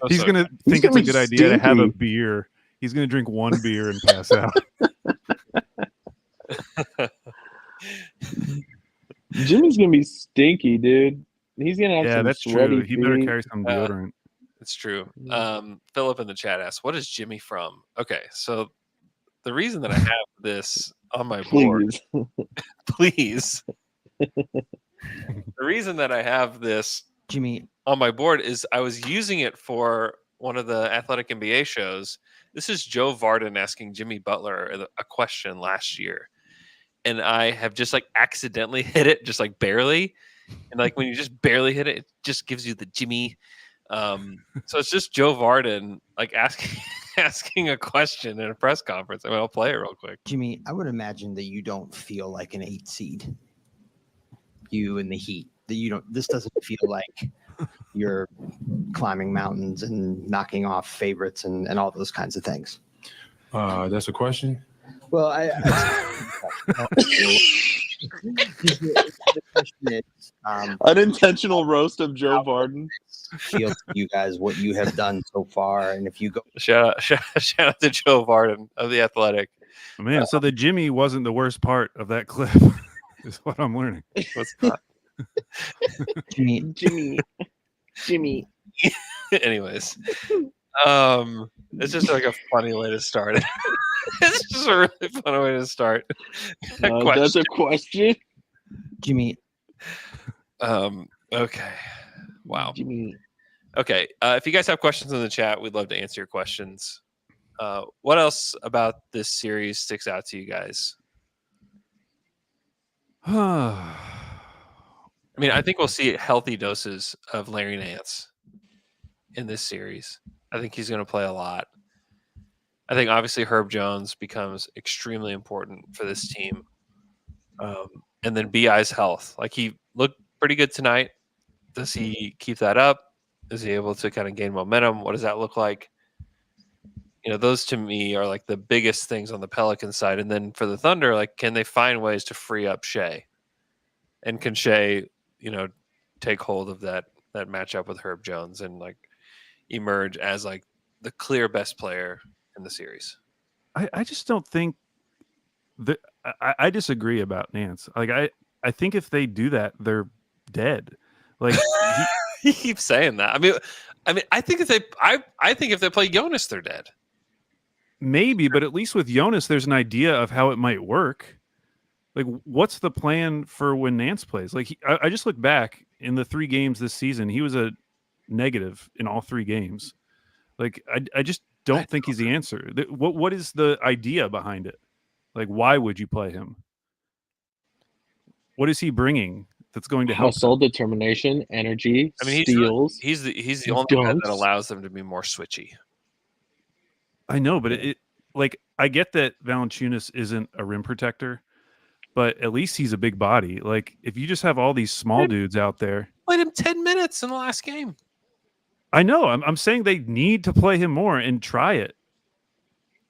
He's going to think gonna it's a be good idea to have a stinky. beer. He's going to drink one beer and pass out. Jimmy's gonna be stinky, dude. He's gonna have Yeah, some that's sweaty true. He better feet. carry some deodorant. It's true. Philip in the chat asks, what is Jimmy from? Okay, so the reason that I have this on my board, Please. please. The reason that I have this Jimmy. on my board is I was using it for one of the Athletic NBA shows. This is Joe Varden asking Jimmy Butler a question last year. And I have just like accidentally hit it, just like barely. And like when you just barely hit it, it just gives you the Jimmy. So it's just Joe Varden like asking a question in a press conference. I mean, I'll play it real quick. Jimmy, I would imagine that you don't feel like an 8 seed. You and the Heat. That you don't. This doesn't feel like you're climbing mountains and knocking off favorites and all those kinds of things. That's a question. Well, the question is, Unintentional roast of Joe Varden. feel to you guys what you have done so far, and if you go, Shout out to Joe Varden of the Athletic. Man, so the Jimmy wasn't the worst part of that clip, is what I'm learning. What's that? Jimmy. Anyways, it's just like a funny way to start it. It's just a really fun way to start. That's a question. Jimmy. Okay. Wow. Jimmy. Okay. If you guys have questions in the chat, we'd love to answer your questions. What else about this series sticks out to you guys? I mean, I think we'll see healthy doses of Larry Nance in this series. I think he's going to play a lot. I think obviously Herb Jones becomes extremely important for this team. And then BI's health. Like he looked pretty good tonight. Does he keep that up? Is he able to kind of gain momentum? What does that look like? You know, those to me are like the biggest things on the Pelicans side. And then for the Thunder, like, can they find ways to free up Shea? And can Shea, you know, take hold of that matchup with Herb Jones and like emerge as like the clear best player in the series? I just don't think that I disagree about Nance. Like I think if they do that, they're dead. Like he keeps saying that. I mean, I think if they play Jonas, they're dead. Maybe, but at least with Jonas, there's an idea of how it might work. Like, what's the plan for when Nance plays? Like, I just look back in the 3 games this season, he was a negative in all 3 games. Like, I just don't think he's the answer. What is the idea behind it? Like, why would you play him? What is he bringing that's going to help Hustle, them? determination, energy, I mean, steals. he's the only guy that dunks. allows them to be more switchy. I know, but it like I get that Valanciunas isn't a rim protector, but at least he's a big body. Like if you just have all these small dudes out there, Played him 10 minutes in the last game. I know. I'm saying they need to play him more and try it.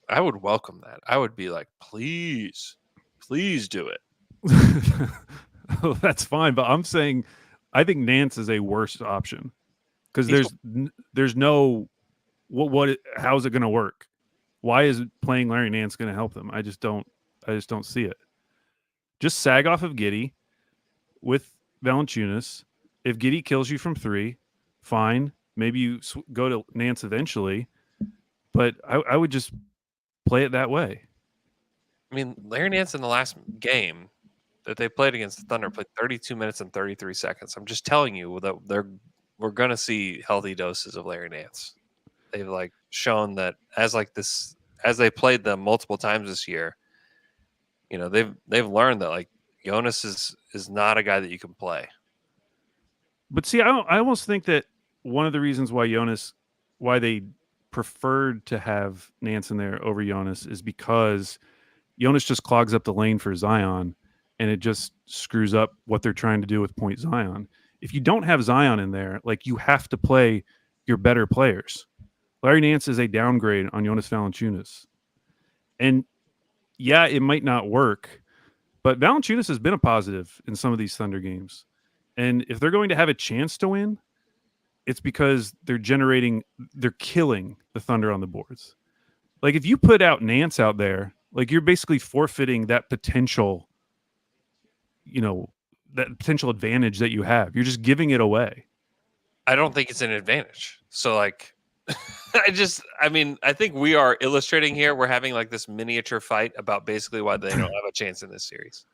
I would welcome that. I would be like, please do it. Oh, that's fine, but I'm saying I think Nance is a worse option because there's no how's it going to work? Why is playing Larry Nance going to help them? I just don't see it. Just sag off of Giddey with Valanciunas. If Giddey kills you from 3, fine. Maybe you go to Nance eventually, but I would just play it that way. I mean, Larry Nance in the last game that they played against the Thunder played 32 minutes and 33 seconds. I'm just telling you that we're going to see healthy doses of Larry Nance. They've like shown that as they played them multiple times this year, you know, they've learned that like Jonas is not a guy that you can play. But see, I almost think that one of the reasons why they preferred to have Nance in there over Jonas is because Jonas just clogs up the lane for Zion, and it just screws up what they're trying to do with point Zion. If you don't have Zion in there, like you have to play your better players. Larry Nance is a downgrade on Jonas Valanciunas. And yeah, it might not work, but Valanciunas has been a positive in some of these Thunder games. And if they're going to have a chance to win, it's because they're killing the Thunder on the boards. Like if you put out Nance out there, like you're basically forfeiting that potential, that potential advantage that you have. You're just giving it away. I don't think it's an advantage. So like I think we are illustrating here. We're having like this miniature fight about basically why they don't have a chance in this series.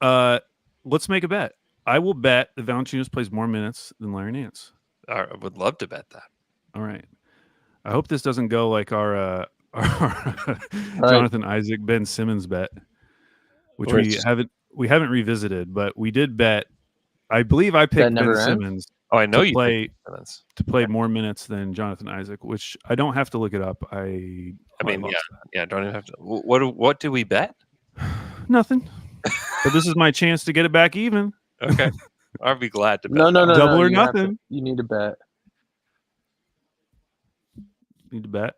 Let's make a bet. I will bet that Valanciunas plays more minutes than Larry Nance. I would love to bet that. All right. I hope this doesn't go like our Jonathan Isaac Ben Simmons bet, which we haven't revisited, but we did bet. I believe I picked Ben Simmons. Oh, I know to play more minutes than Jonathan Isaac, which I don't have to look it up. Don't even have to. What do we bet? Nothing. But this is my chance to get it back even. Okay, I'd be glad to bet. No, double or nothing. You need to bet. Need to bet.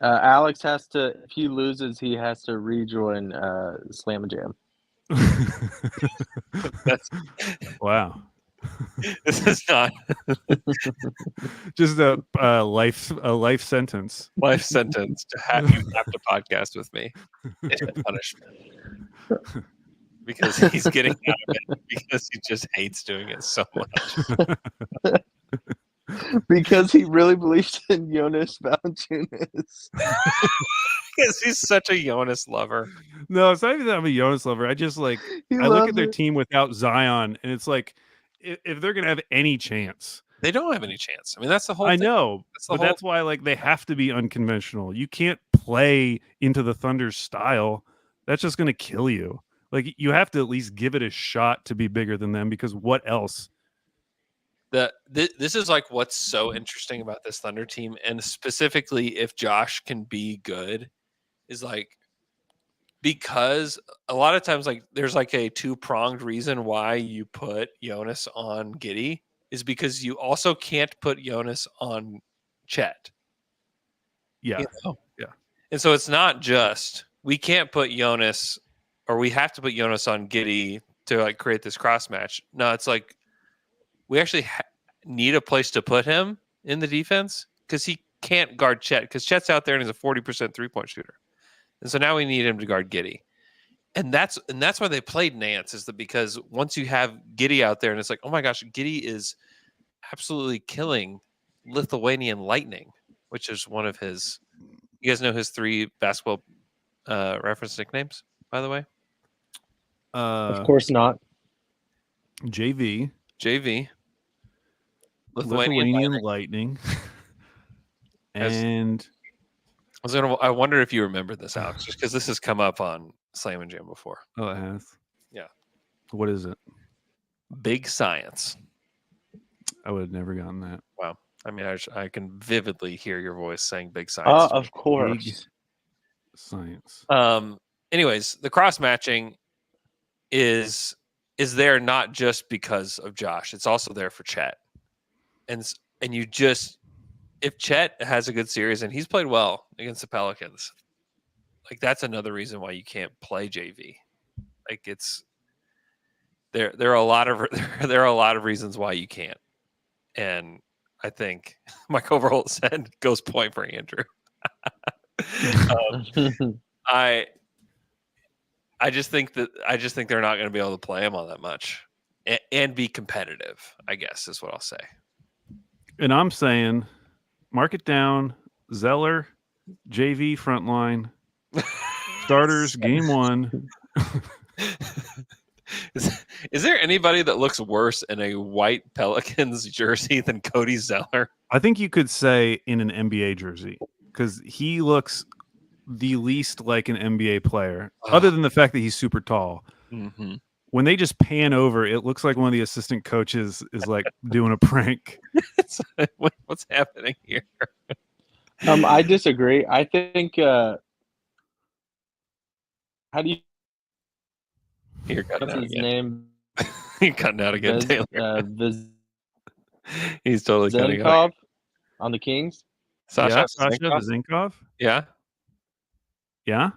Alex has to. If he loses, he has to rejoin Slam Jam. Wow. This is not just a life sentence. Life sentence to have to podcast with me is a punishment because he's getting out of it because he just hates doing it so much. Because he really believes in Jonas Valanciunas. Because he's such a Jonas lover. No, it's not even that I'm a Jonas lover. I just I look at their team without Zion, and it's like if they're gonna have any chance, they don't have any chance. I mean, that's the whole. I know, that's why they have to be unconventional. You can't play into the Thunder's style. That's just gonna kill you. Like you have to at least give it a shot to be bigger than them. Because what else? This is like what's so interesting about this Thunder team, and specifically if Josh can be good, is like because a lot of times like there's like a two-pronged reason why you put Jonas on Giddey is because you also can't put Jonas on Chet. Yeah. Yeah. And so it's not just we can't put Jonas or we have to put Jonas on Giddey to like create this cross match. No, it's like we actually need a place to put him in the defense because he can't guard Chet because Chet's out there and he's a 40% three-point shooter. And so now we need him to guard Giddey. And that's why they played Nance is that because once you have Giddey out there and it's like, oh my gosh, Giddey is absolutely killing Lithuanian Lightning, which is one of his, you guys know his 3 basketball reference nicknames, by the way? Of course not. JV. Lithuanian Lightning. And I wonder if you remember this, Alex, just because this has come up on Slam and Jam before. Oh, it has? Yeah. What is it? Big science. I would have never gotten that. Wow. I mean, I can vividly hear your voice saying big science. Of course. Big science. Anyways, the cross matching is there not just because of Josh. It's also there for Chet. And you just, if Chet has a good series and he's played well against the Pelicans, like that's another reason why you can't play JV. Like it's there are a lot of reasons why you can't. And I think Mike Overholt said goes point for Andrew. I just think they're not going to be able to play him all that much and be competitive, I guess is what I'll say. And I'm saying, mark it down. Zeller, JV front line, starters, game 1. Is there anybody that looks worse in a white Pelicans jersey than Cody Zeller? I think you could say in an NBA jersey because he looks the least like an NBA player, other than the fact that he's super tall. Mm-hmm. When they just pan over, it looks like one of the assistant coaches is like doing a prank. What's happening here? I disagree. I think. How do you? You're cutting What's out his again. name? You're cutting out again, Taylor. He's totally cutting out. Vezenkov on the Kings. Sasha Vezenkov? Yeah. Yeah?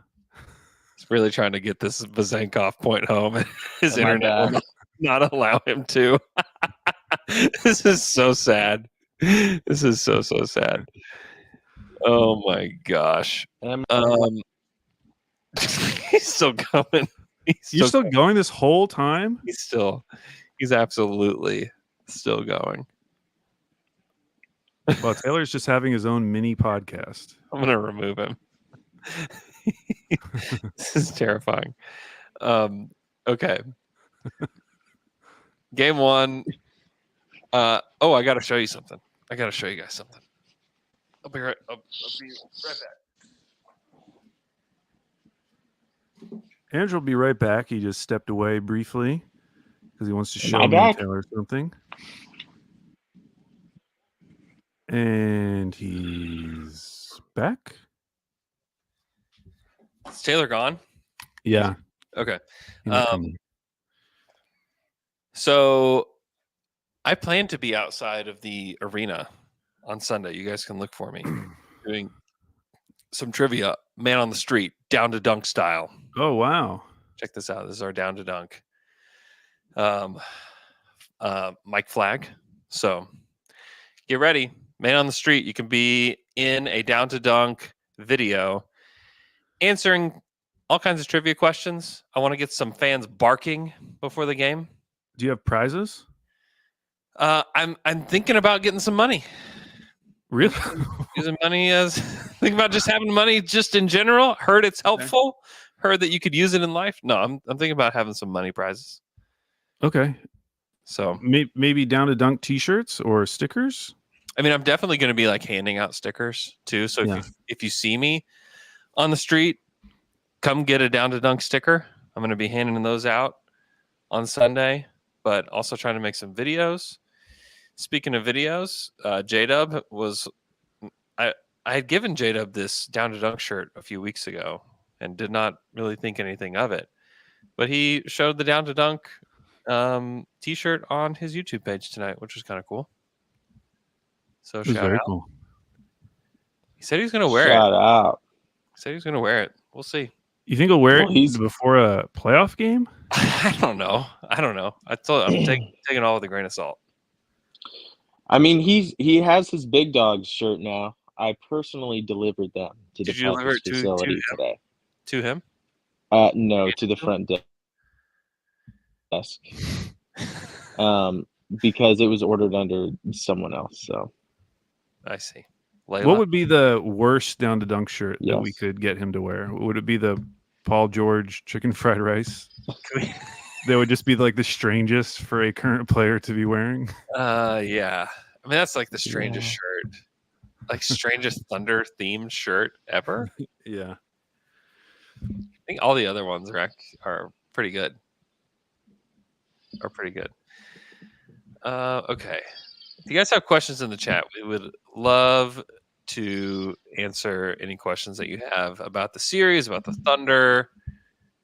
He's really trying to get this Vezenkov point home. His Am I internet will not allow him to. This is so sad. This is so sad. Oh my gosh. He's still coming. You're still going this whole time? He's absolutely still going. Well, Taylor's just having his own mini podcast. I'm gonna remove him. This is terrifying. Okay. Game 1. I gotta show you something. I gotta show you guys something. I'll be right back. Andrew will be right back. He just stepped away briefly because he wants to show me Taylor something. And he's back. Is Taylor gone? Yeah. Okay. So I plan to be outside of the arena on Sunday. You guys can look for me doing some trivia, man on the street, down to dunk style. Oh, wow. Check this out. This is our down to dunk. Mike Flag. So get ready. Man on the street. You can be in a down to dunk video answering all kinds of trivia questions. I want to get some fans barking before the game. Do you have prizes? I'm thinking about getting some money. Really? Using money as think about just having money just in general. Heard it's helpful. Heard that you could use it in life. No, I'm thinking about having some money prizes. Okay. So maybe down to dunk t-shirts or stickers. I mean, I'm definitely going to be like handing out stickers too. So if you see me on the street, come get a down to dunk sticker. I'm going to be handing those out on Sunday, but also trying to make some videos. Speaking of videos, J-Dub I had given J-Dub this down to dunk shirt a few weeks ago and did not really think anything of it, but he showed the down to dunk t-shirt on his YouTube page tonight, which was kind of cool. So shout out. Cool. He said he's going to wear it. Shout out. He said he's going to wear it. We'll see. You think he'll wear it before a playoff game? I don't know. I'm taking all with a grain of salt. I mean, he has his Big Dogs shirt now. I personally delivered them to the Pelicans facility today. To him? No, to the front desk. Because it was ordered under someone else. So I see. Layla? What would be the worst down to dunk shirt that we could get him to wear? Would it be the Paul George chicken fried rice? That would just be like the strangest for a current player to be wearing. Yeah. I mean, that's like the strangest shirt, like strangest Thunder themed shirt ever. Yeah. I think all the other ones are pretty good. pretty good. Okay. If you guys have questions in the chat, we would love to answer any questions that you have about the series, about the Thunder.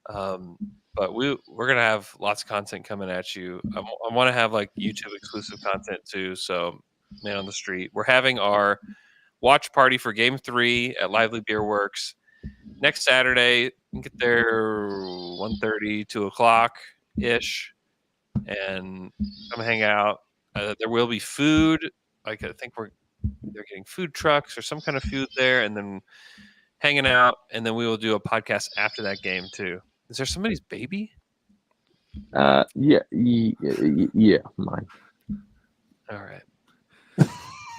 But we're gonna have lots of content coming at you. I want to have like YouTube exclusive content too. So, man on the street, we're having our watch party for Game 3 at Lively Beer Works next Saturday. You can get there 1:30, 2 o'clock ish, and come hang out. There will be food. Like I think they're getting food trucks or some kind of food there, and then hanging out, and then we will do a podcast after that game too. Is there somebody's baby? Yeah, mine. All right. It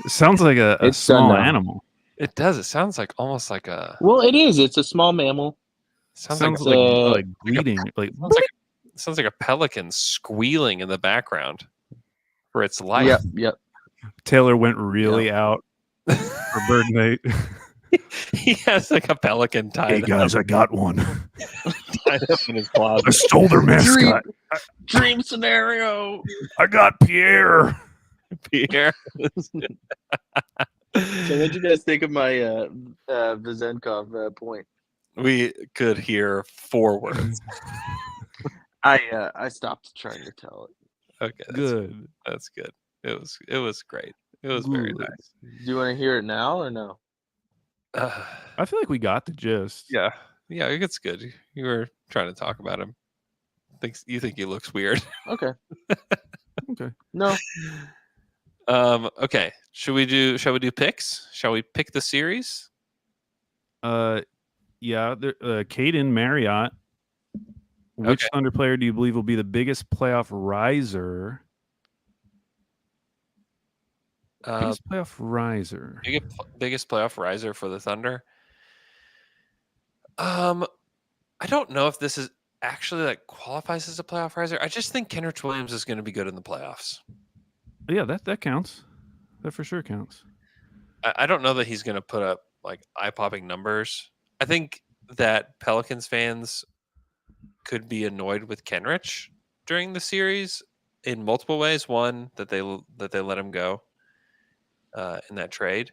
sounds like a It's small done now. animal. It does. It sounds like almost like a. Well, it is. It's a small mammal. Sounds Sounds like like bleeding. Like sounds like a pelican squealing in the background for its life. Yep. Taylor went really out for bird night. He has like a pelican tied up I got one. in his closet. I stole their mascot. Dream scenario. I got Pierre. Pierre. So, what did you guys think of my Vizenkov point? We could hear 4 words. I stopped trying to tell it. Okay, Good. That's good. It was great. It was very Good. nice. Do you want to hear it now or no? I feel like we got the gist. Yeah, it's good. You were trying to talk about him. You think he looks weird? Okay. Okay. No. Okay. Shall we do picks? Shall we pick the series? Yeah. Caden Marriott. Which Okay. Thunder player do you believe will be the biggest playoff riser? Biggest playoff riser. Biggest playoff riser for the Thunder. I don't know if this is actually like qualifies as a playoff riser. I just think Kenrich Williams is going to be good in the playoffs. Yeah, that counts. That for sure counts. I don't know that he's going to put up like eye-popping numbers. I think that Pelicans fans could be annoyed with Kenrich during the series in multiple ways. One, that they let him go in that trade,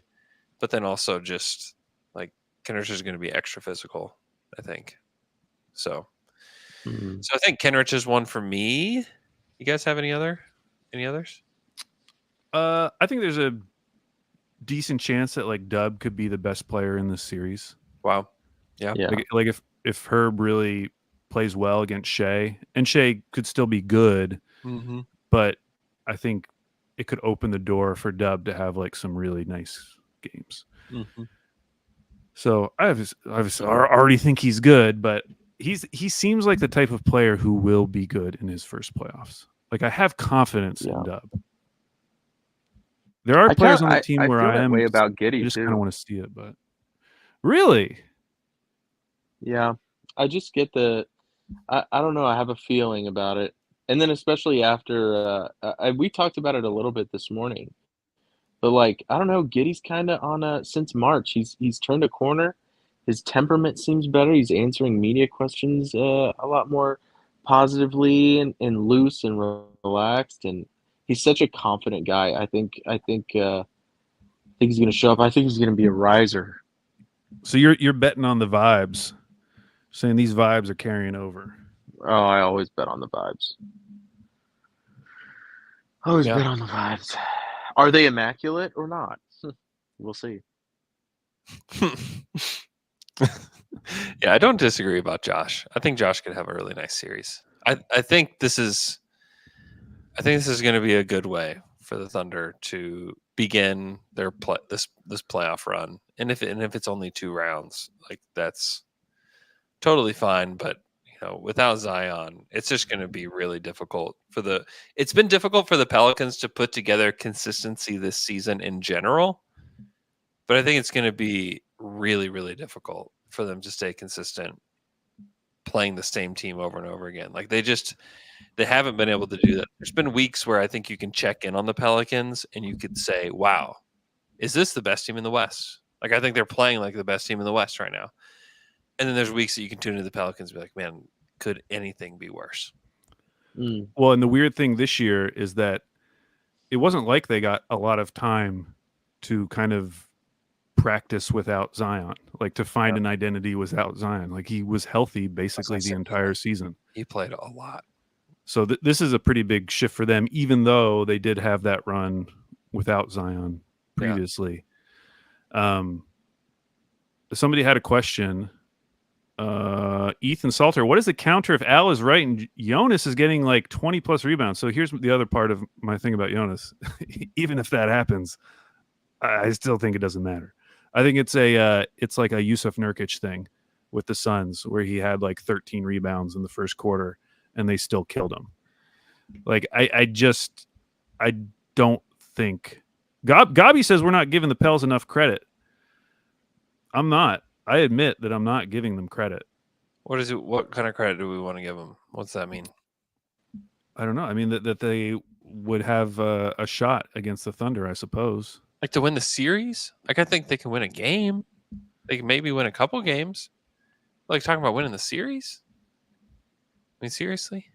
but then also just like Kenrich is going to be extra physical, I think. So I think Kenrich is one for me. You guys have any others? I think there's a decent chance that like Dub could be the best player in this series. Wow. Yeah. Like if Herb really plays well against Shea, and Shea could still be good, but I think it could open the door for Dub to have like some really nice games. So I already think he's good, but he seems like the type of player who will be good in his first playoffs. Like I have confidence in Dub. There are players on the team where feel I that am way about Giddey I just too. kind of want to see it, but really, yeah, I just get I don't know. I have a feeling about it, and then especially after we talked about it a little bit this morning, but like I don't know, Giddey's kind of on since March. He's turned a corner. His temperament seems better. He's answering media questions a lot more positively and loose and relaxed, and he's such a confident guy. I think he's going to show up. I think he's going to be a riser. so you're betting on the vibes, saying these vibes are carrying over. Oh, I always bet on the vibes. Bet on the vibes. Are they immaculate or not? We'll see. Yeah, I don't disagree about Josh. I think Josh could have a really nice series. I think this is going to be a good way for the Thunder to begin their this playoff run. And if it's only 2 rounds, like that's totally fine. But without Zion, it's just going to be really difficult it's been difficult for the Pelicans to put together consistency this season in general. But I think it's going to be really, really difficult for them to stay consistent playing the same team over and over again. Like they haven't been able to do that. There's been weeks where I think you can check in on the Pelicans and you could say, wow, is this the best team in the West? Like, I think they're playing like the best team in the West right now. And then there's weeks that you can tune into the Pelicans and be like, man, could anything be worse? Well, and the weird thing this year is that it wasn't like they got a lot of time to kind of practice without Zion, like to find an identity without Zion. Like he was healthy basically the entire season. He played a lot. So this is a pretty big shift for them, even though they did have that run without Zion previously. Somebody had a question. Ethan Salter, what is the counter if Al is right and Jonas is getting like 20 plus rebounds? So here's the other part of my thing about Jonas. Even if that happens, I still think it doesn't matter. I think it's like a Yusuf Nurkic thing with the Suns where he had like 13 rebounds in the first quarter and they still killed him. Like I don't think Gabi says we're not giving the Pels enough credit. I'm not. I admit that I'm not giving them credit. What is it? What kind of credit do we want to give them? What's that mean? I don't know. I mean that they would have a shot against the Thunder, I suppose. Like to win the series? Like I think they can win a game. They can maybe win a couple games. Like talking about winning the series? I mean, seriously?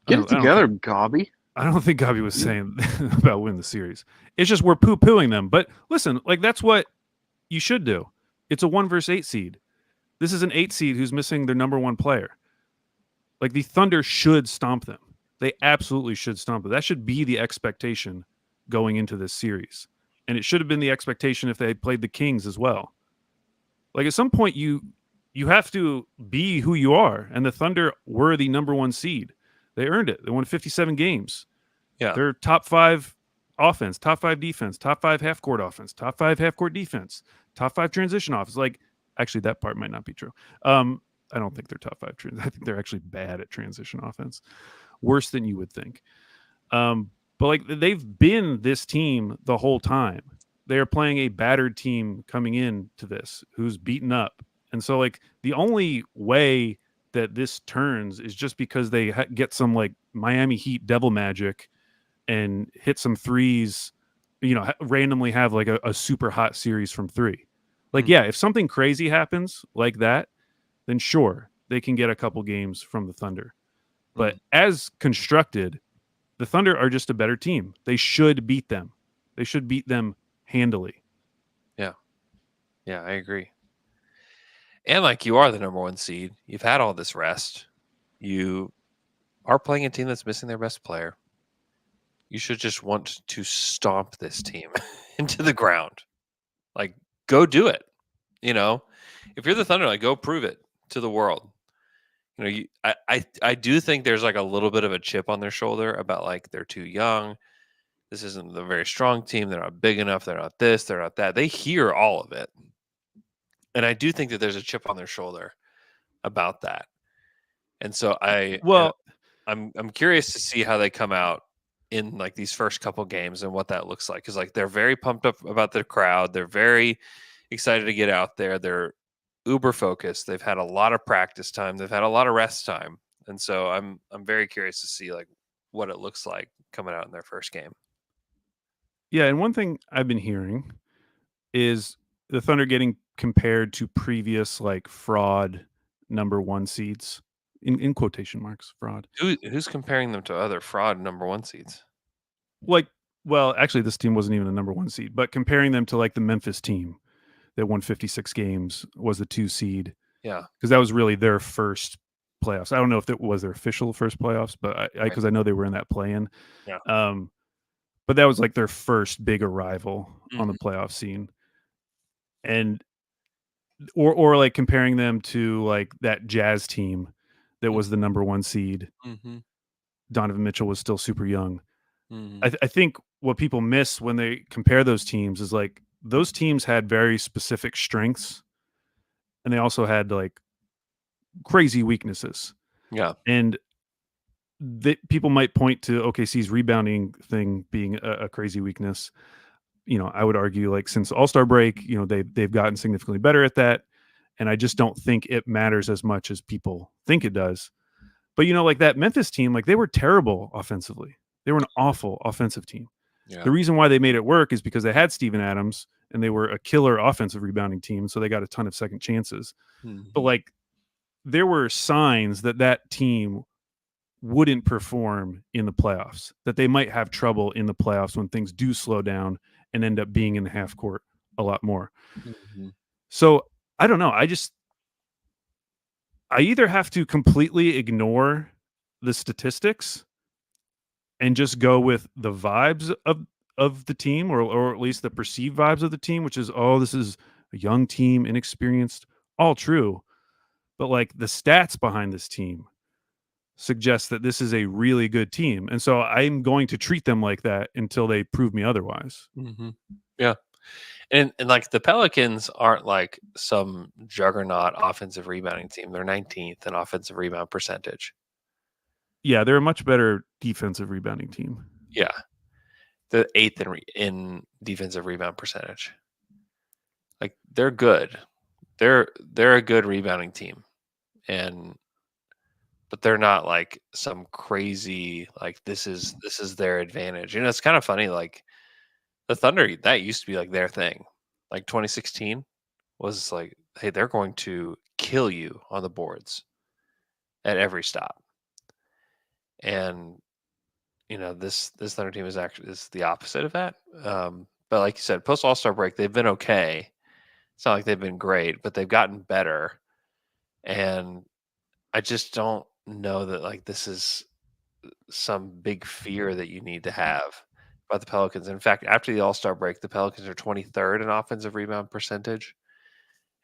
Get it together, Gabi. I don't think Gabi was saying about winning the series. It's just we're poo-pooing them. But listen, like that's what you should do. It's a 1 versus 8 seed. This is an 8 seed who's missing their number one player. Like the Thunder should stomp them. They absolutely should stomp them. That should be the expectation going into this series. And it should have been the expectation if they played the Kings as well. Like at some point you have to be who you are. And the Thunder were the number one seed. They earned it. They won 57 games. Yeah. They're top 5 offense, top 5 defense, top 5 half-court offense, top 5 half-court defense, top 5 transition offense. Like, actually, that part might not be true. I don't think they're top 5. I think they're actually bad at transition offense. Worse than you would think. But, like, they've been this team the whole time. They are playing a battered team coming into this who's beaten up. And so, like, the only way that this turns is just because they get some, like, Miami Heat devil magic and hit some threes, randomly have like a super hot series from 3. Like, yeah, if something crazy happens like that, then sure, they can get a couple games from the Thunder. But as constructed, the Thunder are just a better team. They should beat them. They should beat them handily. Yeah. Yeah, I agree. And like you are the number one seed. You've had all this rest. You are playing a team that's missing their best player. You should just want to stomp this team into the ground. Like, go do it. If you're the Thunder, like, go prove it to the world. I do think there's like a little bit of a chip on their shoulder about like they're too young. This isn't a very strong team. They're not big enough. They're not this. They're not that. They hear all of it. And I do think that there's a chip on their shoulder about that. And so I'm curious to see how they come out in like these first couple games and what that looks like. Because like they're very pumped up about the crowd. They're very excited to get out there. They're uber focused. They've had a lot of practice time. They've had a lot of rest time. And so I'm very curious to see like what it looks like coming out in their first game. Yeah, and one thing I've been hearing is the Thunder getting compared to previous like fraud number 1 seeds. In quotation marks, fraud. Who's comparing them to other fraud number 1 seeds? Like, well, actually, this team wasn't even a number 1 seed, but comparing them to like the Memphis team that won 56 games was the 2 seed. Yeah, because that was really their first playoffs. I don't know if it was their official first playoffs, but because I know they were in that play-in. Yeah. But that was like their first big arrival on the playoff scene, and or like comparing them to like that Jazz team that was the number 1 seed. Donovan Mitchell was still super young. I think what people miss when they compare those teams is like those teams had very specific strengths and they also had like crazy weaknesses. Yeah. And people might point to OKC's rebounding thing being a crazy weakness. I would argue like since All-Star break, they've gotten significantly better at that. And I just don't think it matters as much as people think it does. But, like that Memphis team, like they were terrible offensively. They were an awful offensive team. Yeah. The reason why they made it work is because they had Steven Adams and they were a killer offensive rebounding team. So they got a ton of second chances. But like there were signs that team wouldn't perform in the playoffs, that they might have trouble in the playoffs when things do slow down and end up being in the half court a lot more. Mhm. So I don't know. I either have to completely ignore the statistics and just go with the vibes of the team, or at least the perceived vibes of the team, which is, oh, this is a young team, inexperienced, all true. But like the stats behind this team suggest that this is a really good team. And so I'm going to treat them like that until they prove me otherwise. Mm-hmm. Yeah. And like the Pelicans aren't like some juggernaut offensive rebounding team. They're 19th in offensive rebound percentage. Yeah, they're a much better defensive rebounding team. Yeah. The 8th in defensive rebound percentage. Like they're good. They're a good rebounding team. But they're not like some crazy, like this is their advantage. You know, it's kind of funny, like the Thunder, that used to be like their thing. Like 2016 was like, hey, they're going to kill you on the boards at every stop. And you know, this Thunder team is the opposite of that. But like you said, post All-Star break, they've been okay. It's not like they've been great, but they've gotten better. And I just don't know that like this is some big fear that you need to have about the Pelicans. In fact, after the All-Star break, the Pelicans are 23rd in offensive rebound percentage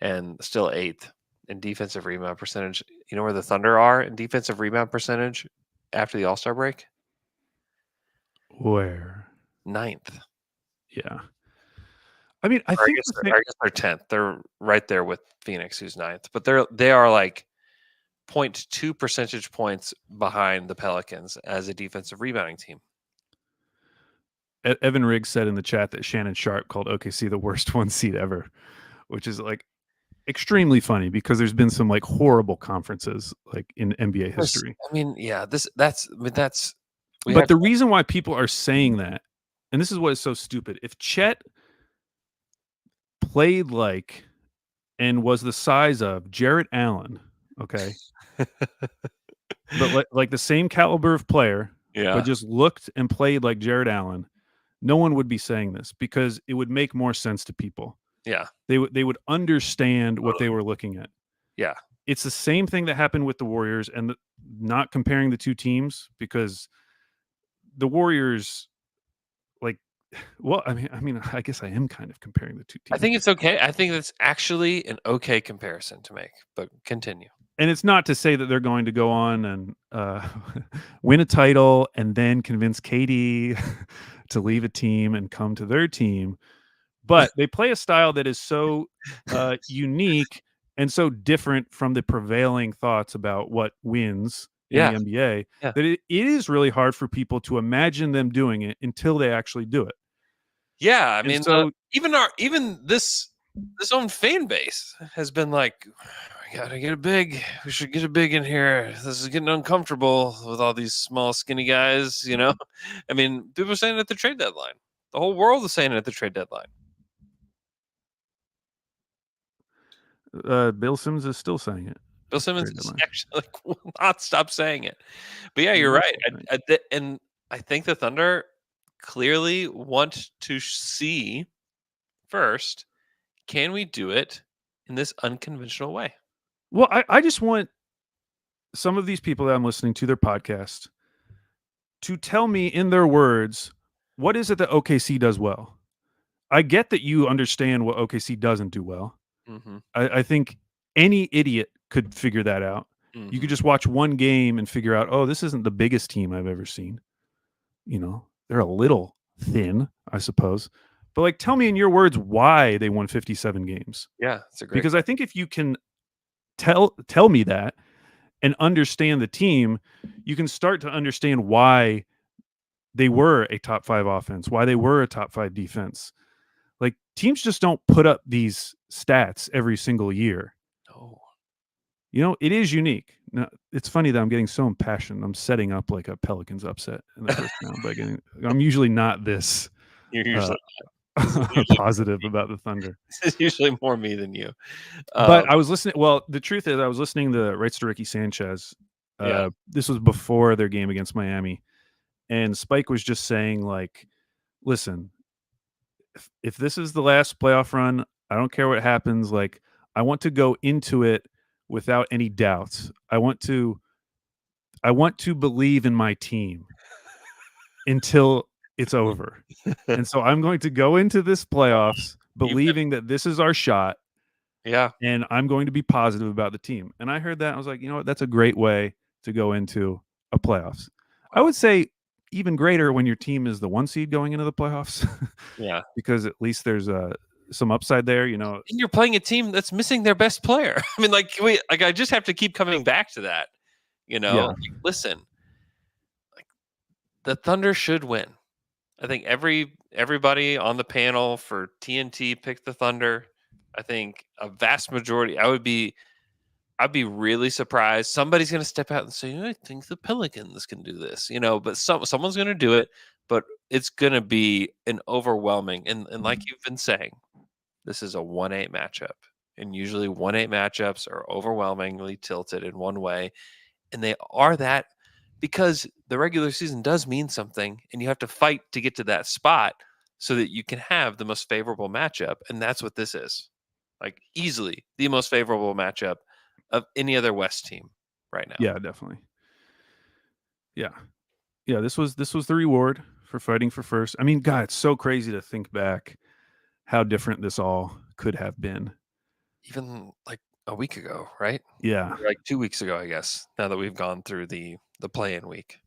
and still 8th in defensive rebound percentage. You know where the Thunder are in defensive rebound percentage after the All-Star break? Where? 9th. Yeah. I mean, I Or think I guess they're 10th. They're right there with Phoenix, who's 9th. But they are like 0.2 percentage points behind the Pelicans as a defensive rebounding team. Evan Riggs said in the chat that Shannon Sharp called OKC the worst 1 seed ever, which is like extremely funny because there's been some like horrible conferences like in NBA history. I mean, yeah, but the reason why people are saying that, and this is what is so stupid, if Chet played like and was the size of Jarrett Allen, okay, but like the same caliber of player, yeah, but just looked and played like Jarrett Allen, no one would be saying this because it would make more sense to people. Yeah. They would understand what they were looking at. Yeah. It's the same thing that happened with the Warriors, and not comparing the two teams because the Warriors, like, well, I mean, I guess I am kind of comparing the two teams. I think it's okay. I think that's actually an okay comparison to make, but continue. And it's not to say that they're going to go on and win a title and then convince KD to leave a team and come to their team. But they play a style that is so unique and so different from the prevailing thoughts about what wins in the NBA that it is really hard for people to imagine them doing it until they actually do it. Yeah, I mean, so even this own fan base has been like, we gotta get a big. We should get a big in here. This is getting uncomfortable with all these small, skinny guys. You know, I mean, people are saying it at the trade deadline. The whole world is saying it at the trade deadline. Bill Simmons is still saying it. Bill Simmons is actually like, will not stop saying it. But yeah, you're right. And I think the Thunder clearly want to see first, can we do it in this unconventional way? Well, I just want some of these people that I'm listening to their podcast to tell me in their words, what is it that OKC does well? I get that you understand what OKC doesn't do well. Mm-hmm. I think any idiot could figure that out. Mm-hmm. You could just watch one game and figure out, oh, this isn't the biggest team I've ever seen. You know, they're a little thin, I suppose. But like, tell me in your words why they won 57 games. Yeah, it's a great. Because I think if you can tell me that and understand the team, you can start to understand why they were a top 5 offense, why they were a top 5 defense. Like, teams just don't put up these stats every single year. No. You know, it is unique. Now, it's funny that I'm getting so impassioned. I'm setting up like a Pelicans upset in the first round by getting. I'm usually not this. You're usually positive about the Thunder. This is usually more me than you. But I was listening. Well, the truth is, I was listening to Rights to Ricky Sanchez Yeah. This was before their game against Miami, and Spike was just saying, like, listen, if this is the last playoff run, I don't care what happens. Like, I want to go into it without any doubts. I want to believe in my team until it's over. And so I'm going to go into this playoffs believing that this is our shot, Yeah. and I'm going to be positive about the team. And I heard that, and I was like, you know what? That's a great way to go into a playoffs. I would say even greater when your team is the 1 seed going into the playoffs. Yeah. Because at least there's some upside there, you know. And you're playing a team that's missing their best player. I mean, I just have to keep coming back to that. You know, Yeah. Like, listen, like the Thunder should win. I think everybody on the panel for TNT picked the Thunder. I think a vast majority. I'd be really surprised. Somebody's going to step out and say, "I think the Pelicans can do this," But someone's going to do it. But it's going to be an overwhelming. And like you've been saying, this is a 1-8 matchup, and usually 1-8 matchups are overwhelmingly tilted in one way, and they are that because the regular season does mean something, and you have to fight to get to that spot so that you can have the most favorable matchup, and that's what this is. Like easily the most favorable matchup of any other West team right now. Yeah, definitely. Yeah. This was the reward for fighting for first. I mean, God, it's so crazy to think back how different this all could have been. Even like a week ago, right? Yeah. Or like 2 weeks ago, I guess. Now that we've gone through the play-in week.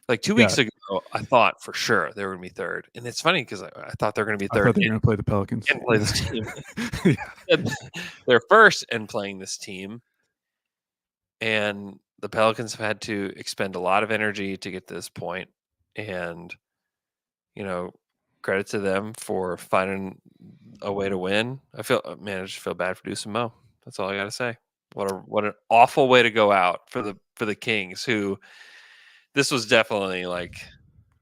Like 2 weeks ago, I thought for sure they were going to be third. And it's funny because I thought they're going to be I third. thought they were going to play the Pelicans. And play this team. Yeah. They're first and playing this team. And the Pelicans have had to expend a lot of energy to get to this point. And, credit to them for finding a way to win. I just feel bad for Deuce and Mo. That's all I got to say. What an awful way to go out for the Kings, who this was definitely like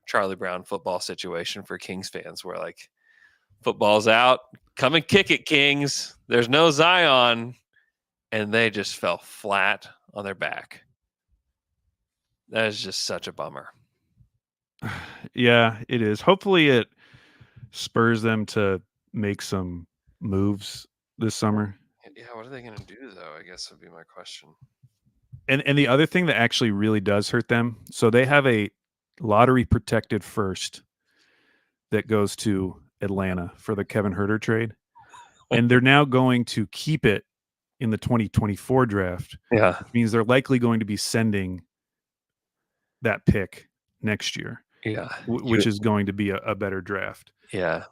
Charlie Brown football situation for Kings fans, where like football's out, come and kick it, Kings. There's no Zion, and they just fell flat on their back. That is just such a bummer. Yeah, it is. Hopefully it spurs them to make some moves this summer. Yeah, what are they going to do, though? I guess would be my question. And the other thing that actually really does hurt them, so they have a lottery protected first that goes to Atlanta for the Kevin Huerter trade. And they're now going to keep it in the 2024 draft. Yeah. Which means they're likely going to be sending that pick next year. Yeah. Which is going to be a better draft. Yeah.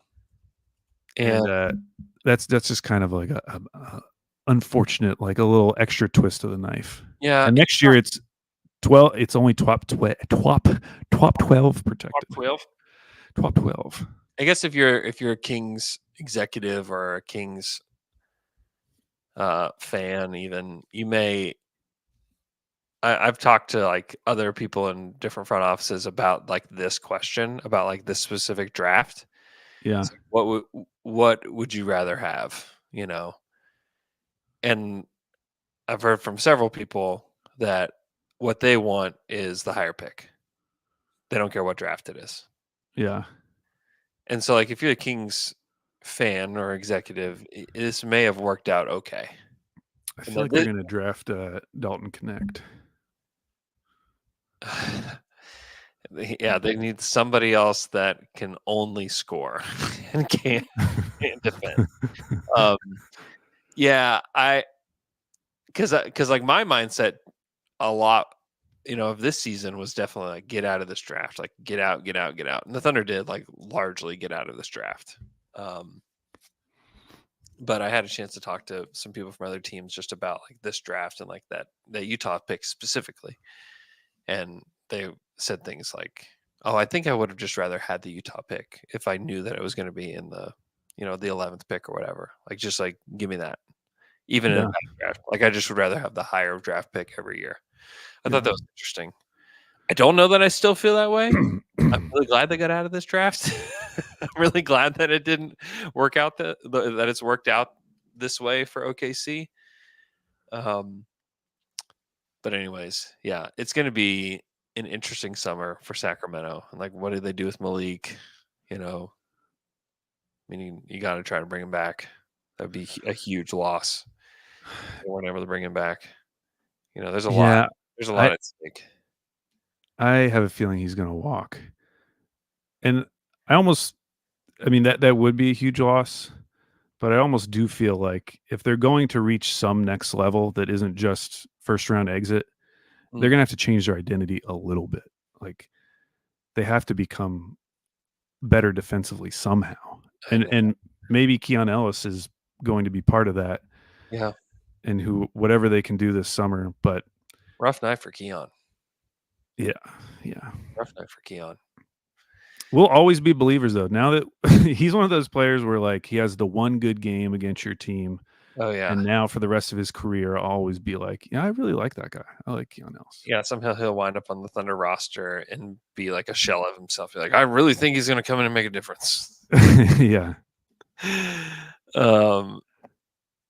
And that's just kind of like a unfortunate, like a little extra twist of the knife. Yeah. And next year it's 12. It's only top 12 protected. Top 12. I guess if you're a Kings executive or a Kings fan, even you may. I've talked to like other people in different front offices about like this question about like this specific draft. Yeah. Like, what would you rather have? And I've heard from several people that what they want is the higher pick. They don't care what draft it is. Yeah. And so, like, if you're a Kings fan or executive, this may have worked out okay. I feel like they're going to draft Dalton Connect. Yeah, they need somebody else that can only score and can't defend. Yeah, because like my mindset a lot, of this season was definitely like get out of this draft, like get out, and the Thunder did like largely get out of this draft. But I had a chance to talk to some people from other teams just about like this draft and like that Utah pick specifically, and they said things like, "Oh, I think I would have just rather had the Utah pick if I knew that it was going to be in the, the 11th pick or whatever. Like just like give me that, even in a draft. Like I just would rather have the higher draft pick every year." I thought that was interesting. I don't know that I still feel that way. I'm really glad they got out of this draft. I'm really glad that it didn't work out that it's worked out this way for OKC. But anyways, yeah, it's going to be an interesting summer for Sacramento. And like, what do they do with Malik? Meaning you got to try to bring him back. That'd be a huge loss. They weren't able to bring him back. There's a lot. There's a lot at stake. I have a feeling he's going to walk. And that would be a huge loss, but I almost do feel like if they're going to reach some next level that isn't just first round exit, they're going to have to change their identity a little bit. Like they have to become better defensively somehow. And maybe Keon Ellis is going to be part of that. Yeah. And whatever they can do this summer, but rough night for Keon. Yeah. Rough night for Keon. We'll always be believers though. Now that he's one of those players where like he has the one good game against your team. Oh yeah. And now for the rest of his career, I'll always be like, yeah, I really like that guy. I like Keon Ellis. Yeah, somehow he'll wind up on the Thunder roster and be like a shell of himself. Be like, I really think he's going to come in and make a difference. Yeah.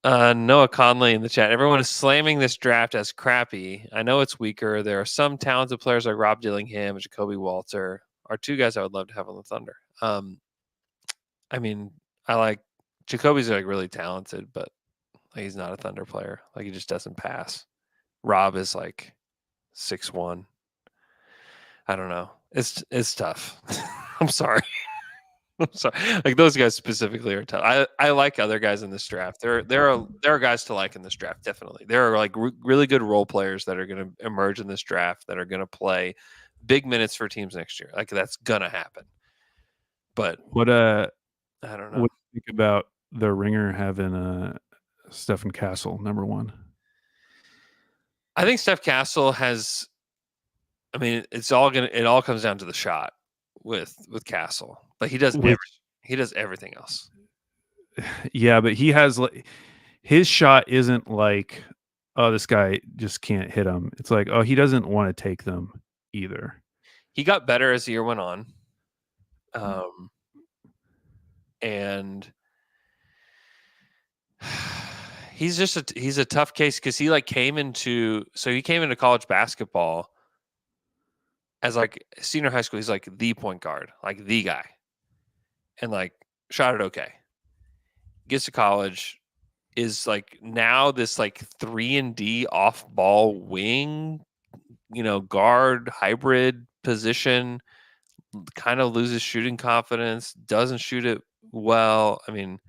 Noah Conley in the chat. Everyone is slamming this draft as crappy. I know it's weaker. There are some talented players like Rob Dillingham and Jacoby Walter are two guys I would love to have on the Thunder. I mean, I like Jacoby's like really talented, but like he's not a Thunder player. Like he just doesn't pass. Rob is like 6'1". I don't know. It's tough. I'm sorry. I'm sorry. Like those guys specifically are tough. I like other guys in this draft. There are guys to like in this draft. Definitely, there are like really good role players that are going to emerge in this draft that are going to play big minutes for teams next year. Like that's gonna happen. But I don't know. What do you think about the Ringer having Stephen Castle #1? I think Steph Castle has. I mean, it all comes down to the shot with Castle, but he does everything else. Yeah, but he has his shot isn't like, oh, this guy just can't hit them. It's like, oh, he doesn't want to take them either. He got better as the year went on. And he's a tough case because he came into college basketball as like senior high school. He's like the point guard, like the guy, and like shot it okay. Gets to college, is like now this like 3-and-D off ball wing, guard hybrid position. Kind of loses shooting confidence, doesn't shoot it well. I mean,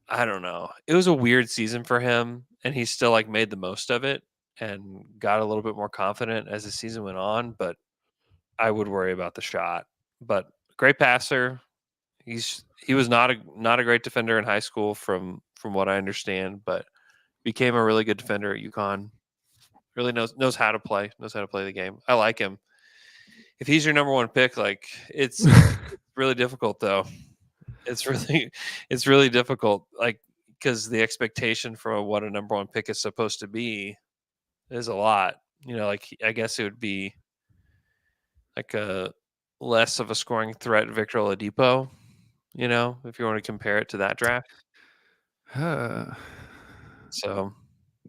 I don't know. It was a weird season for him, and he still like made the most of it and got a little bit more confident as the season went on. But I would worry about the shot. But great passer. He was not a great defender in high school from what I understand, but became a really good defender at UConn. Really knows how to play the game. I like him. If he's your #1 pick, like it's really difficult though. It's really difficult, like because the expectation for what a #1 pick is supposed to be is a lot. Like I guess it would be like a less of a scoring threat Victor Oladipo. If you want to compare it to that draft. So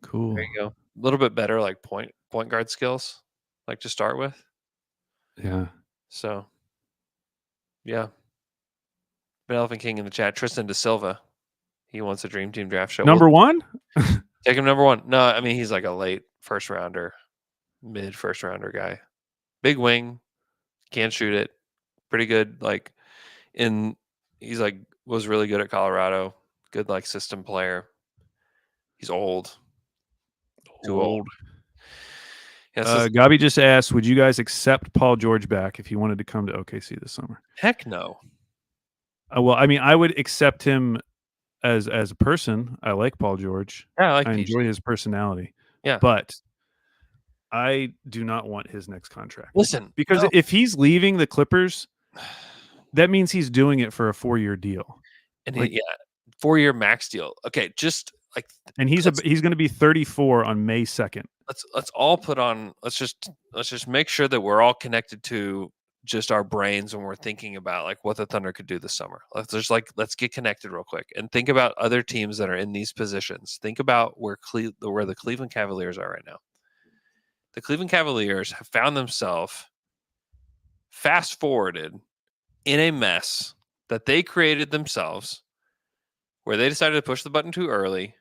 cool. There you go. A little bit better, like point guard skills, like to start with. Yeah. So, yeah. Ben Elephant King in the chat. Tristan De Silva. He wants a Dream Team draft show. #1? Take him #1. No, I mean he's like a late first rounder, mid first rounder guy. Big wing, can't shoot it. Pretty good. Like he's like was really good at Colorado. Good like system player. He's old. Too old. Gabi just asked, would you guys accept Paul George back if he wanted to come to OKC this summer? Heck no. Well, I mean, I would accept him as a person. I like Paul George. Yeah, I enjoy his personality. Yeah. But I do not want his next contract. Listen. Because if he's leaving the Clippers, that means he's doing it for a 4-year deal. And 4-year max deal. Okay, just like and he's going to be 34 on May 2nd. Let's all put on let's just make sure that we're all connected to just our brains when we're thinking about like what the Thunder could do this summer. Let's get connected real quick and think about other teams that are in these positions. Think about where the Cleveland Cavaliers are right now. the Cleveland Cavaliers have found themselves fast forwarded in a mess that they created themselves, where they decided to push the button too early.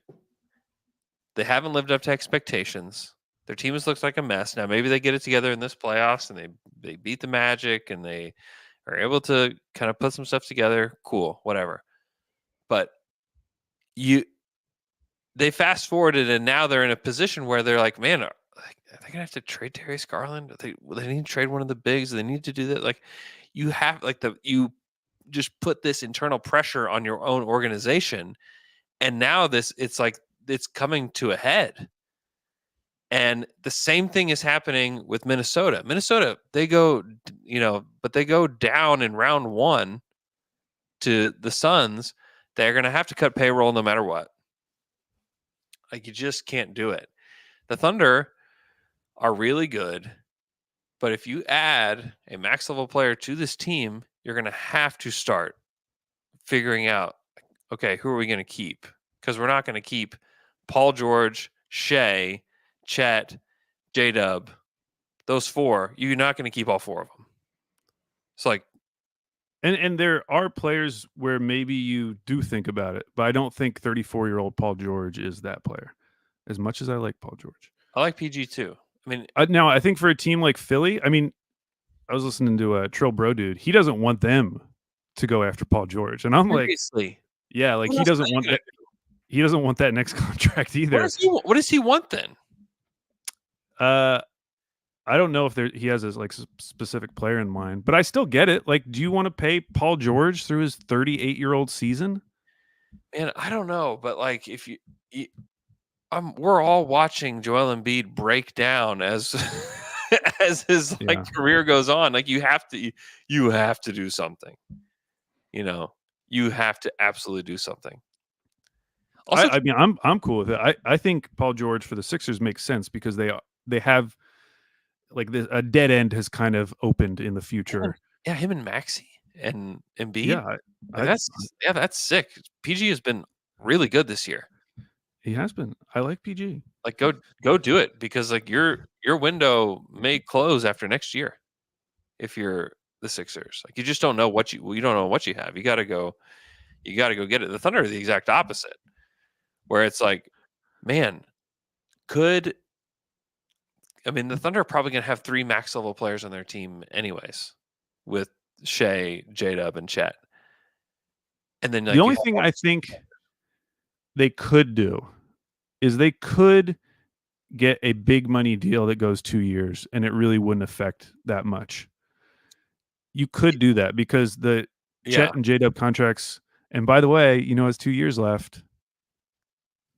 They haven't lived up to expectations. Their team has looked like a mess. Now maybe they get it together in this playoffs and they beat the Magic and they are able to kind of put some stuff together. Cool, whatever. But they fast forwarded and now they're in a position where they're like, man, are they gonna have to trade Darius Garland? They need to trade one of the bigs. They need to do that. Like you have you just put this internal pressure on your own organization, and now it's like it's coming to a head. And the same thing is happening with Minnesota. Minnesota, they go, but they go down in round 1 to the Suns. They're going to have to cut payroll no matter what. Like, you just can't do it. The Thunder are really good, but if you add a max level player to this team, you're going to have to start figuring out, okay, who are we going to keep? Because we're not going to keep Paul George, Shea, Chet, J-Dub, those 4. You're not going to keep all 4 of them. It's like, and there are players where maybe you do think about it, but I don't think 34-year-old Paul George is that player. As much as I like Paul George, I like PG too. I mean, now I think for a team like Philly, I mean, I was listening to a Trill Bro dude. He doesn't want them to go after Paul George, and I'm seriously. like, yeah, like What he else doesn't are you want gonna that. He doesn't want that next contract either. What does he want then? I don't know if he has a specific player in mind, but I still get it. Like, do you want to pay Paul George through his 38-year-old season? Man, I don't know, but like if we're all watching Joel Embiid break down as as his career goes on. Like you have to do something. You have to absolutely do something. Also, I mean, I'm cool with it. I think Paul George for the Sixers makes sense because they have like a dead end has kind of opened in the future. Yeah, him and Maxey and Embiid. Yeah, that's sick. PG has been really good this year. He has been. I like PG. Like go do it because like your window may close after next year if you're the Sixers. Like you just don't know what you don't know what you have. You got to go get it. The Thunder are the exact opposite, where it's like, man, the Thunder are probably going to have 3 max level players on their team anyways, with Shea, J-Dub, and Chet. And then the only thing I think they could do is they could get a big money deal that goes 2 years, and it really wouldn't affect that much. You could do that because the Chet and J-Dub contracts, and by the way, has 2 years left.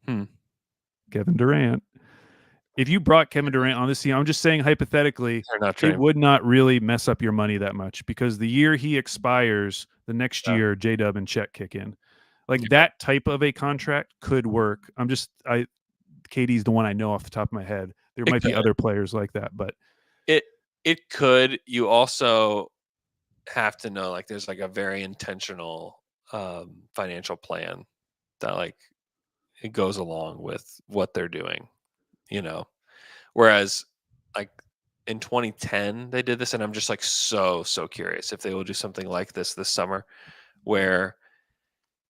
Kevin Durant. If you brought Kevin Durant on this team, I'm just saying hypothetically, it would not really mess up your money that much because the year he expires, the next year, J-Dub and Chet kick in. Like that type of a contract could work. KD's the one I know off the top of my head. There might be other players like that, but it could. You also have to know like there's like a very intentional financial plan that like it goes along with what they're doing. Whereas like in 2010 they did this, and I'm just like so curious if they will do something like this summer, where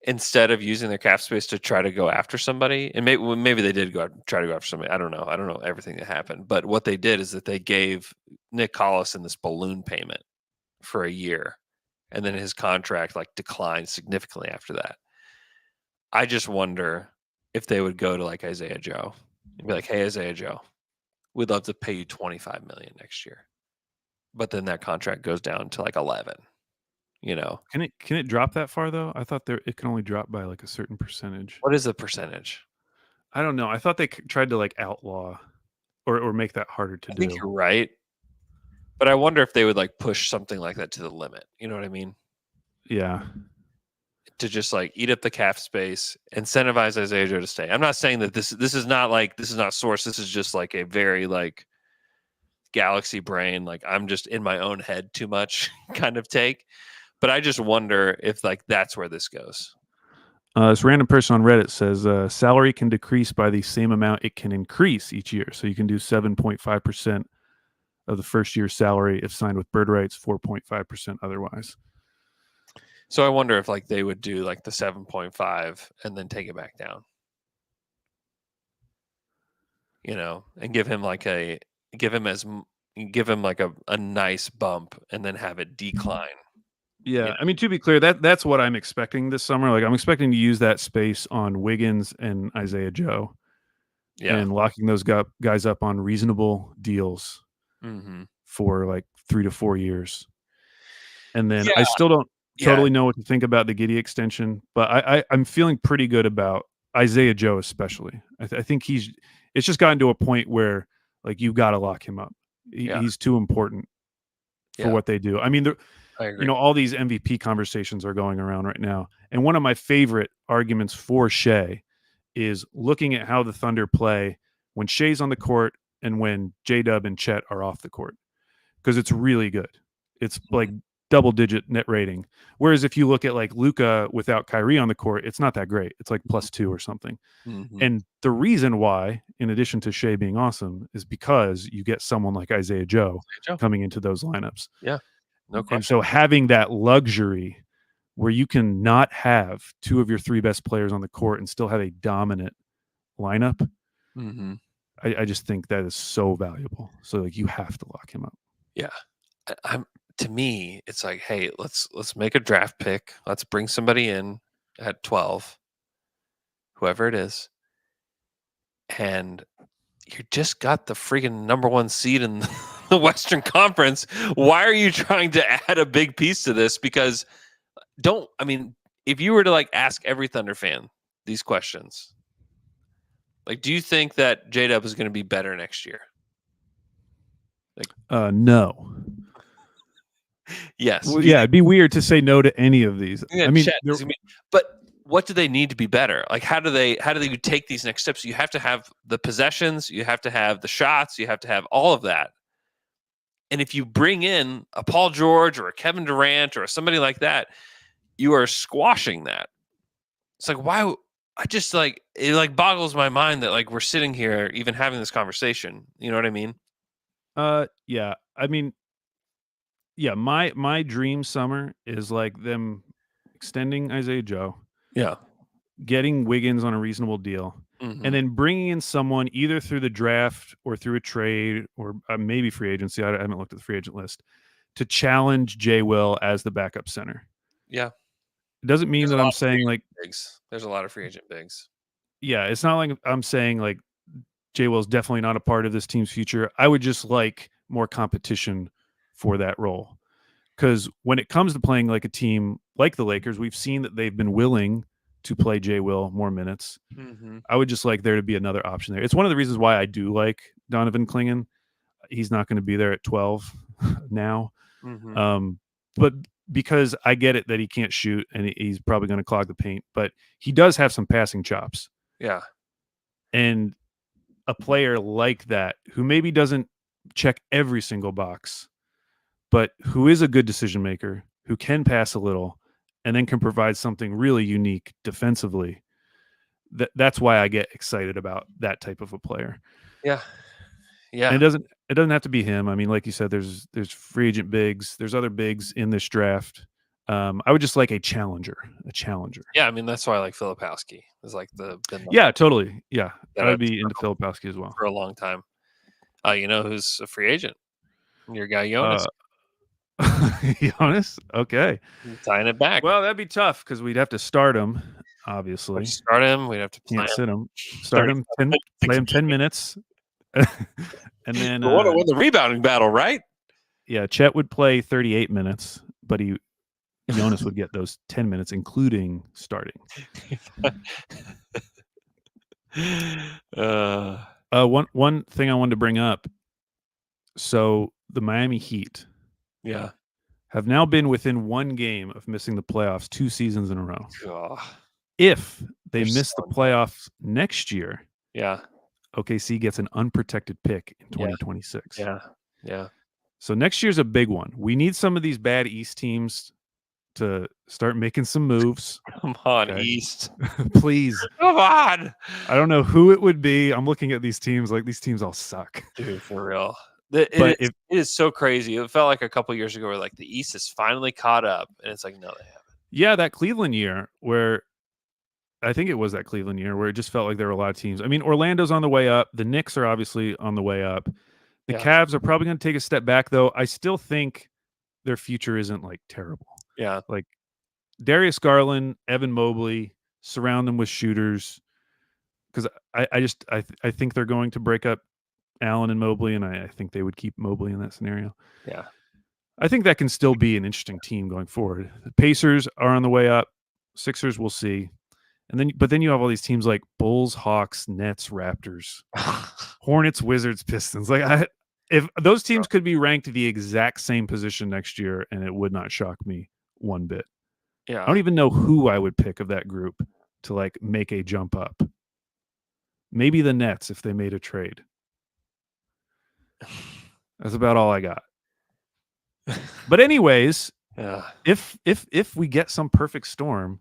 instead of using their cap space to try to go after somebody, and maybe they did try to go after somebody. I don't know everything that happened, but what they did is that they gave Nick Collison this balloon payment for a year, and then his contract like declined significantly after that. I just wonder if they would go to like Isaiah Joe and be like, "Hey, Isaiah Joe, we'd love to pay you $25 million next year," but then that contract goes down to like 11. Can it drop that far though? I thought it can only drop by like a certain percentage. What is the percentage? I don't know. I thought they tried to like outlaw or make that harder to do. I think you're right, but I wonder if they would like push something like that to the limit. You know what I mean? Yeah. To just like eat up the cap space, incentivize Isaiah Joe to stay. I'm not saying that this is not source. This is just like a very like galaxy brain. Like I'm just in my own head too much kind of take. But I just wonder if like that's where this goes. This random person on Reddit says salary can decrease by the same amount it can increase each year. So you can do 7.5% of the first year's salary if signed with bird rights, 4.5% otherwise. So I wonder if like they would do like the 7.5 and then take it back down. And give him like a nice bump and then have it decline. Yeah, I mean, to be clear, that's what I'm expecting this summer. Like, I'm expecting to use that space on Wiggins and Isaiah Joe, and locking those guys up on reasonable deals for like 3 to 4 years. And then I still don't totally know what to think about the Giddey extension, but I'm feeling pretty good about Isaiah Joe, especially. I think it's just gotten to a point where like you've got to lock him up. He's too important for what they do. I mean, I agree. all these MVP conversations are going around right now. And one of my favorite arguments for Shea is looking at how the Thunder play when Shea's on the court and when J-Dub and Chet are off the court, because it's really good. It's like double-digit net rating. Whereas if you look at like Luka without Kyrie on the court, it's not that great. It's like +2 or something. And the reason why, in addition to Shea being awesome, is because you get someone like Isaiah Joe coming into those lineups. Yeah. No question. And so having that luxury where you can not have 2 of your 3 best players on the court and still have a dominant lineup, I just think that is so valuable. So like you have to lock him up. Yeah. To me, it's like, hey, let's make a draft pick. Let's bring somebody in at 12, whoever it is. And you just got the freaking number 1 seed in the Western Conference. Why are you trying to add a big piece to this? Because if you were to like ask every Thunder fan these questions, like, do you think that J-Dub is going to be better next year? Like, no. Yes. Well, yeah, it'd be weird to say no to any of these. I mean, but what do they need to be better? Like, how do they take these next steps? You have to have the possessions, you have to have the shots, you have to have all of that. And if you bring in a Paul George or a Kevin Durant or somebody like that, you are squashing that. It's like, why? I just like, it like boggles my mind that like we're sitting here even having this conversation. You know what I mean? Yeah. I mean, yeah, my dream summer is like them extending Isaiah Joe. Yeah. Getting Wiggins on a reasonable deal. And then bringing in someone either through the draft or through a trade or maybe free agency. I haven't looked at the free agent list to challenge J. Will as the backup center. Yeah. It doesn't mean that I'm saying like bigs. There's a lot of free agent bigs. Yeah, it's not like I'm saying like J. Will's definitely not a part of this team's future. I would just like more competition for that role. Because when it comes to playing like a team like the Lakers, we've seen that they've been willing to play J. Will more minutes. I would just like there to be another option there. It's one of the reasons why I do like Donovan Clingan. He's not going to be there at 12 now. But because I get it that he can't shoot and he's probably going to clog the paint, but he does have some passing chops. Yeah. And a player like that who maybe doesn't check every single box, but who is a good decision maker, who can pass a little, and then can provide something really unique defensively. That's why I get excited about that type of a player. Yeah. Yeah. And it doesn't have to be him. I mean, like you said, there's free agent bigs, there's other bigs in this draft. I would just like a challenger. Yeah, I mean that's why I like Filipowski. It's like yeah, totally. Yeah, I would be into Filipowski as well for a long time. You know who's a free agent? Your guy Jonas. Giannis? Okay. Tying it back. Well, that'd be tough because we'd have to start him, obviously. Start him. We'd have to can't sit him. Start him. Play him 10 minutes. And then want to win the rebounding battle, right? Yeah, Chet would play 38 minutes, but Jonas would get those 10 minutes, including starting. One thing I wanted to bring up. So the Miami Heat, have now been within 1 game of missing the playoffs 2 seasons in a row. If they miss the playoffs next year, OKC gets an unprotected pick in 2026. Yeah. So next year's a big one. We need some of these bad East teams to start making some moves. Come on, Okay. East. Please. Come on. I don't know who it would be. I'm looking at these teams like these teams all suck. Dude, for real. But It is so crazy. It felt like a couple years ago where like the East is finally caught up, and it's like, no, they haven't. Yeah, that Cleveland year where I think it was that Cleveland year where it just felt like there were a lot of teams. I mean, Orlando's on the way up. The Knicks are obviously on the way up. The Yeah. Cavs are probably going to take a step back, though. I still think their future isn't like terrible. Yeah. Like Darius Garland, Evan Mobley, surround them with shooters. Because I think they're going to break up Allen and Mobley, and I think they would keep Mobley in that scenario. Yeah. I think that can still be an interesting team going forward. The Pacers are on the way up. Sixers, we'll see. But then you have all these teams like Bulls, Hawks, Nets, Raptors, Hornets, Wizards, Pistons. Like if those teams could be ranked the exact same position next year, and it would not shock me one bit. Yeah. I don't even know who I would pick of that group to like make a jump up. Maybe the Nets if they made a trade. That's about all I got. But anyways, if we get some perfect storm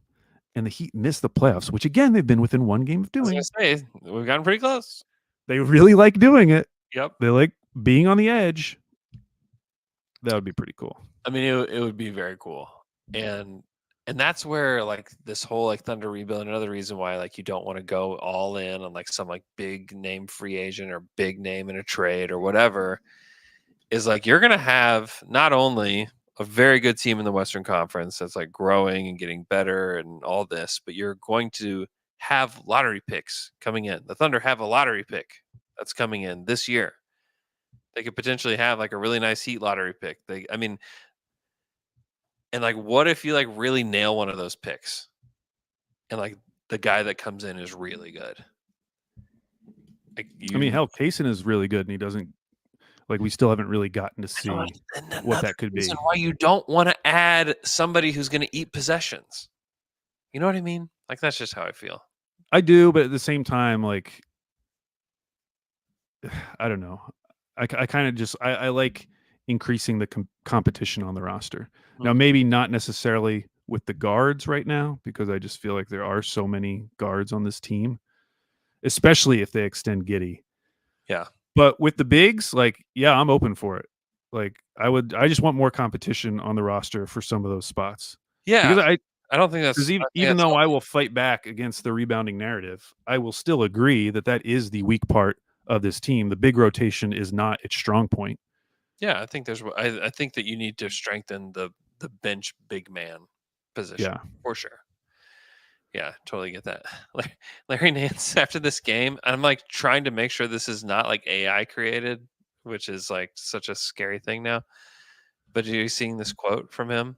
and the Heat miss the playoffs, which again they've been within one game of doing, I was gonna say, we've gotten pretty close. They really like doing it. Yep. They like being on the edge. That would be pretty cool. I mean, it would be very cool, and that's where like this whole like Thunder rebuild. Another reason why like you don't want to go all in on like some like big name free agent or big name in a trade or whatever is like you're gonna have not only a very good team in the Western Conference that's like growing and getting better and all this, but you're going to have lottery picks coming in. The Thunder have a lottery pick that's coming in this year. They could potentially have like a really nice Heat lottery pick. And like, what if you like really nail one of those picks and like the guy that comes in is really good? Like I mean, hell, Kaysen is really good and he doesn't like we still haven't really gotten to see what that could be. Why you don't want to add somebody who's going to eat possessions. You know what I mean? Like, that's just how I feel. I do, but at the same time, like, I don't know. I kind of just I like increasing the competition on the roster. Now, maybe not necessarily with the guards right now, because I just feel like there are so many guards on this team, especially if they extend Giddey. Yeah. But with the bigs, like, yeah, I'm open for it. Like, I just want more competition on the roster for some of those spots. Yeah. Because I don't think that's even though I will fight back against the rebounding narrative, I will still agree that is the weak part of this team. The big rotation is not its strong point. Yeah, I think I think that you need to strengthen the bench big man position. Yeah, for sure. Yeah, totally get that. Larry Nance after this game, I'm like trying to make sure this is not like AI created, which is like such a scary thing now. But are you seeing this quote from him?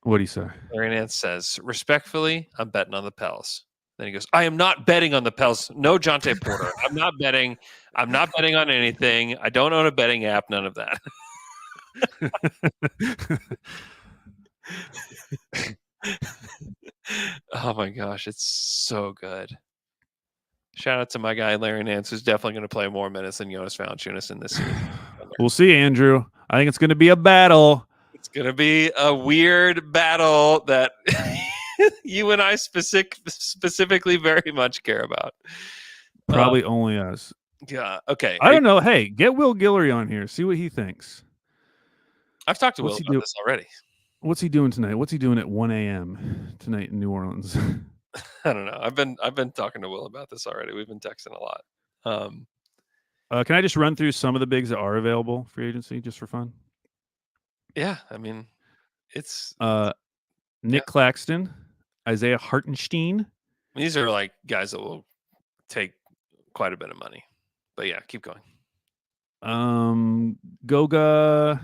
What do you say? Larry Nance says, "Respectfully, I'm betting on the Pels." Then he goes, "I am not betting on the Pels. No, Jonte Porter. I'm not betting. I'm not betting on anything. I don't own a betting app. None of that." Oh my gosh, it's so good. Shout out to my guy Larry Nance, who's definitely going to play more minutes than Jonas Valanciunas in this series. We'll see, Andrew. I think it's going to be a battle. It's going to be a weird battle that you and I specifically very much care about. Probably only us. Yeah. Okay. I don't know. Hey, get Will Guillory on here. See what he thinks. I've talked to Will about this already. What's he doing tonight? What's he doing at 1 a.m. tonight in New Orleans? I don't know. I've been talking to Will about this already. We've been texting a lot. Can I just run through some of the bigs that are available for agency just for fun? Yeah, I mean, it's Nick Claxton, Isaiah Hartenstein. These are like guys that will take quite a bit of money. But yeah, keep going. Goga.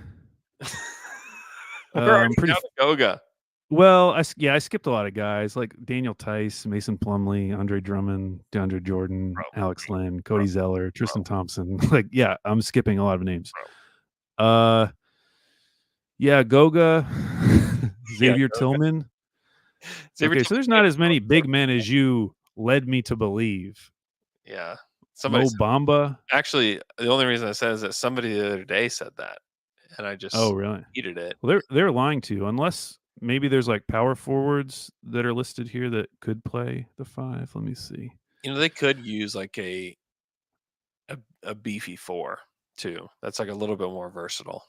We're already down to Goga. Well, I skipped a lot of guys like Daniel Tice, Mason Plumlee, Andre Drummond, DeAndre Jordan, Alex Len, Cody Zeller, Tristan Thompson. Like, yeah, I'm skipping a lot of names. Yeah, Goga, Xavier Tillman. Okay, so there's not as many big men as you led me to believe. Yeah. Mo Bamba. Actually, the only reason I said is that somebody the other day said that, and I just really repeated it. Well, they're lying to you unless maybe there's like power forwards that are listed here that could play the 5. Let me see. They could use like a beefy 4 too. That's like a little bit more versatile.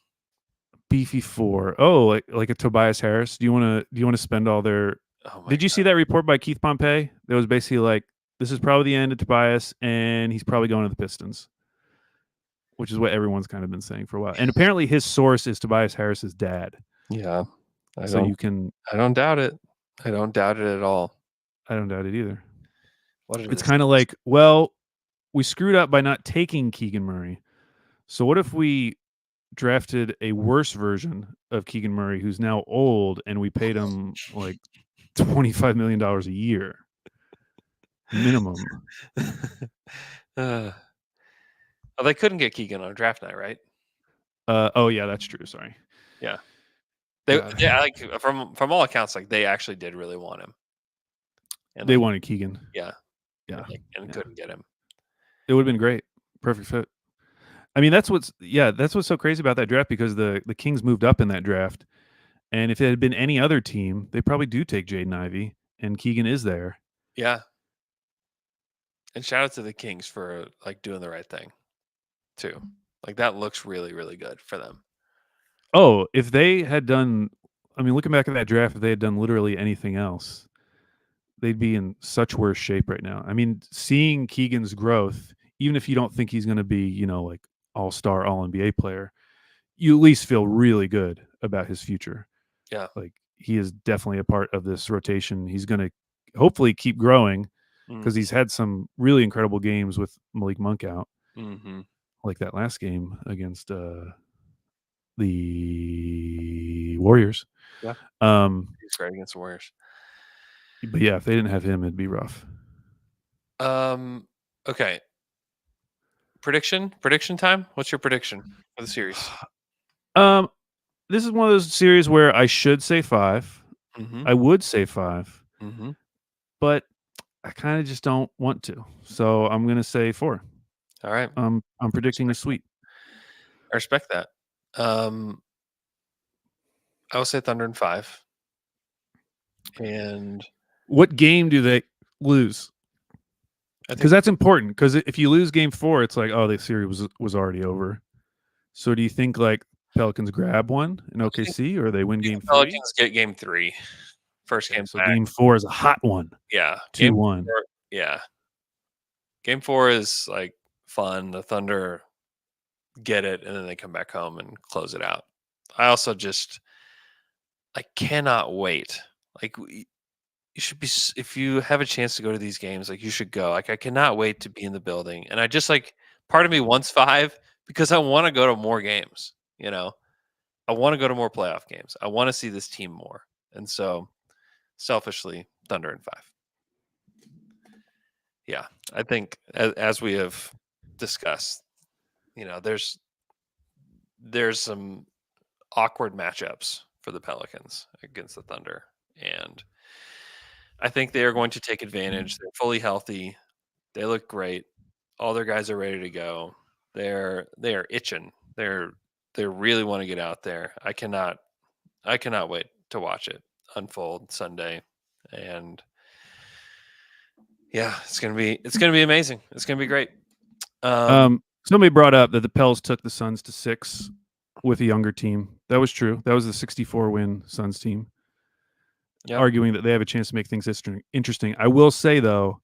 Beefy 4. Oh, like a Tobias Harris. Do you want to spend all their? Oh my Did you see that report by Keith Pompey? That was basically like, this is probably the end of Tobias, and he's probably going to the Pistons, which is what everyone's kind of been saying for a while. And apparently, his source is Tobias Harris's dad. Yeah, I don't doubt it. I don't doubt it at all. I don't doubt it either. It's It's kind of like, well, we screwed up by not taking Keegan Murray. So what if we drafted a worse version of Keegan Murray, who's now old, and we paid him like $25 million a year minimum? Well, they couldn't get Keegan on draft night, right? Oh yeah, that's true. Sorry. Yeah. They like from all accounts, like they actually did really want him. And they wanted Keegan. Yeah. Yeah. And couldn't get him. It would have been great. Perfect fit. I mean, that's what's so crazy about that draft, because the Kings moved up in that draft. And if it had been any other team, they probably do take Jaden Ivey, and Keegan is there. Yeah. And shout out to the Kings for like doing the right thing too. Like that looks really, really good for them. Oh, if they had done, I mean, looking back at that draft, if they had done literally anything else, they'd be in such worse shape right now. I mean, seeing Keegan's growth, even if you don't think he's going to be, like all-star, all-NBA player, you at least feel really good about his future. Yeah. Like he is definitely a part of this rotation. He's going to hopefully keep growing, because he's had some really incredible games with Malik Monk out. Mm-hmm. Like that last game against the Warriors. Yeah. He's great against the Warriors. But yeah, if they didn't have him, it'd be rough. Okay. Prediction time. What's your prediction for the series? This is one of those series where I should say 5. Mm-hmm. I would say 5. Mm-hmm. But I kind of just don't want to. So I'm going to say 4. All right. I'm predicting a sweep. I respect that. I will say Thunder in 5. And what game do they lose? Because that's important. Because if you lose game 4, it's like, oh, the series was already over. So do you think like Pelicans grab one in OKC, or they win game 3? Pelicans get game 3. First game. So game 4 is a hot one. Yeah. 2-1. Yeah. Game 4 is like fun. The Thunder get it, and then they come back home and close it out. I also I cannot wait. Like you should be, if you have a chance to go to these games, like you should go. Like I cannot wait to be in the building. And I just like, part of me wants 5 because I want to go to more games. I want to go to more playoff games. I want to see this team more. And so selfishly, Thunder in 5. Yeah. I think as we have discussed, there's some awkward matchups for the Pelicans against the Thunder, and I think they are going to take advantage. They're fully healthy. They look great. All their guys are ready to go. They are itching. They really want to get out there. I cannot wait to watch it unfold Sunday, and yeah, it's gonna be amazing. It's gonna be great. Somebody brought up that the Pels took the Suns to 6 with a younger team. That was true. That was the 64-win Suns team. Yep. Arguing that they have a chance to make things interesting. I will say, though,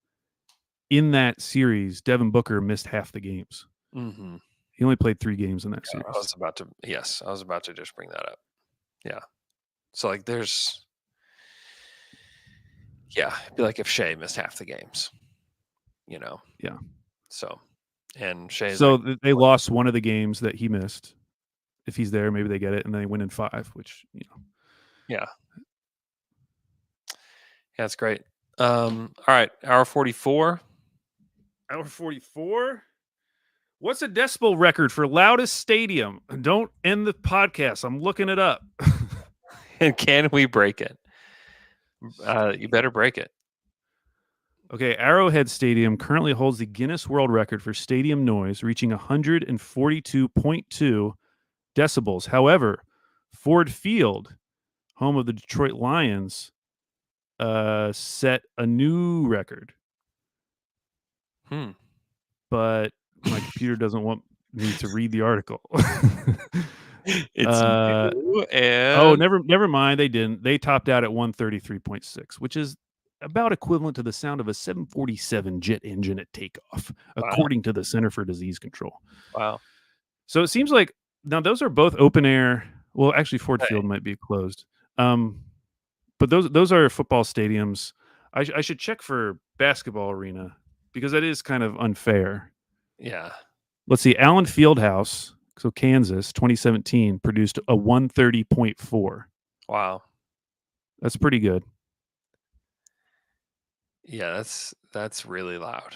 in that series, Devin Booker missed half the games. Mm-hmm. He only played 3 games in that series. I was about to just bring that up. Yeah. So, like, it'd be like if Shea missed half the games, Yeah. So, and Shea. So they lost one of the games that he missed. If he's there, maybe they get it, and then they win in 5, which, Yeah. Yeah, that's great. All right, hour 44. Hour 44? What's a decibel record for loudest stadium? Don't end the podcast. I'm looking it up. And can we break it? You better break it. Okay, Arrowhead Stadium currently holds the Guinness World Record for stadium noise, reaching 142.2 decibels. However, Ford Field home of the Detroit Lions, set a new record. But my computer doesn't want me to read the article. It's new Oh, and never mind. They didn't. They topped out at 133.6, which is about equivalent to the sound of a 747 jet engine at takeoff, according to the Center for Disease Control. wow. So it seems like now those are both open air. Well, actually, Ford Hey. Field might be closed. But those are football stadiums. I should check for basketball arena because that is kind of unfair. Yeah. Let's see. Allen Fieldhouse, so Kansas, 2017, produced a 130.4. Wow. That's pretty good. Yeah, that's really loud.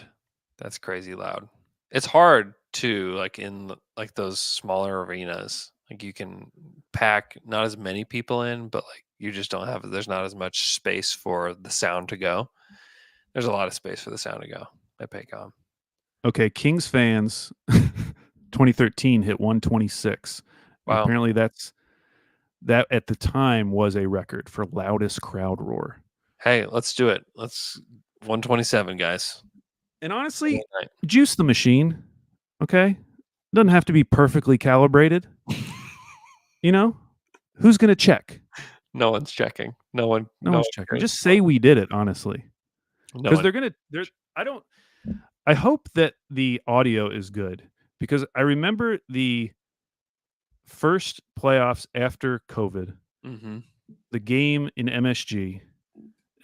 That's crazy loud. It's hard to like in like those smaller arenas. Like you can pack not as many people in, but like you just don't have there's not as much space for the sound to go. There's a lot of space for the sound to go at Paycom. Okay, Kings fans 2013 hit 126. And Wow. apparently that at the time was a record for loudest crowd roar. Hey, let's do it. Let's 127, guys. And honestly, All right. juice the machine. Okay? Doesn't have to be perfectly calibrated. You know? Who's going to check? No one's checking. No one's checking. cares. Just say we did it, honestly. No Because one- I hope that the audio is good because I remember the first playoffs after COVID, Mhm. the game in MSG.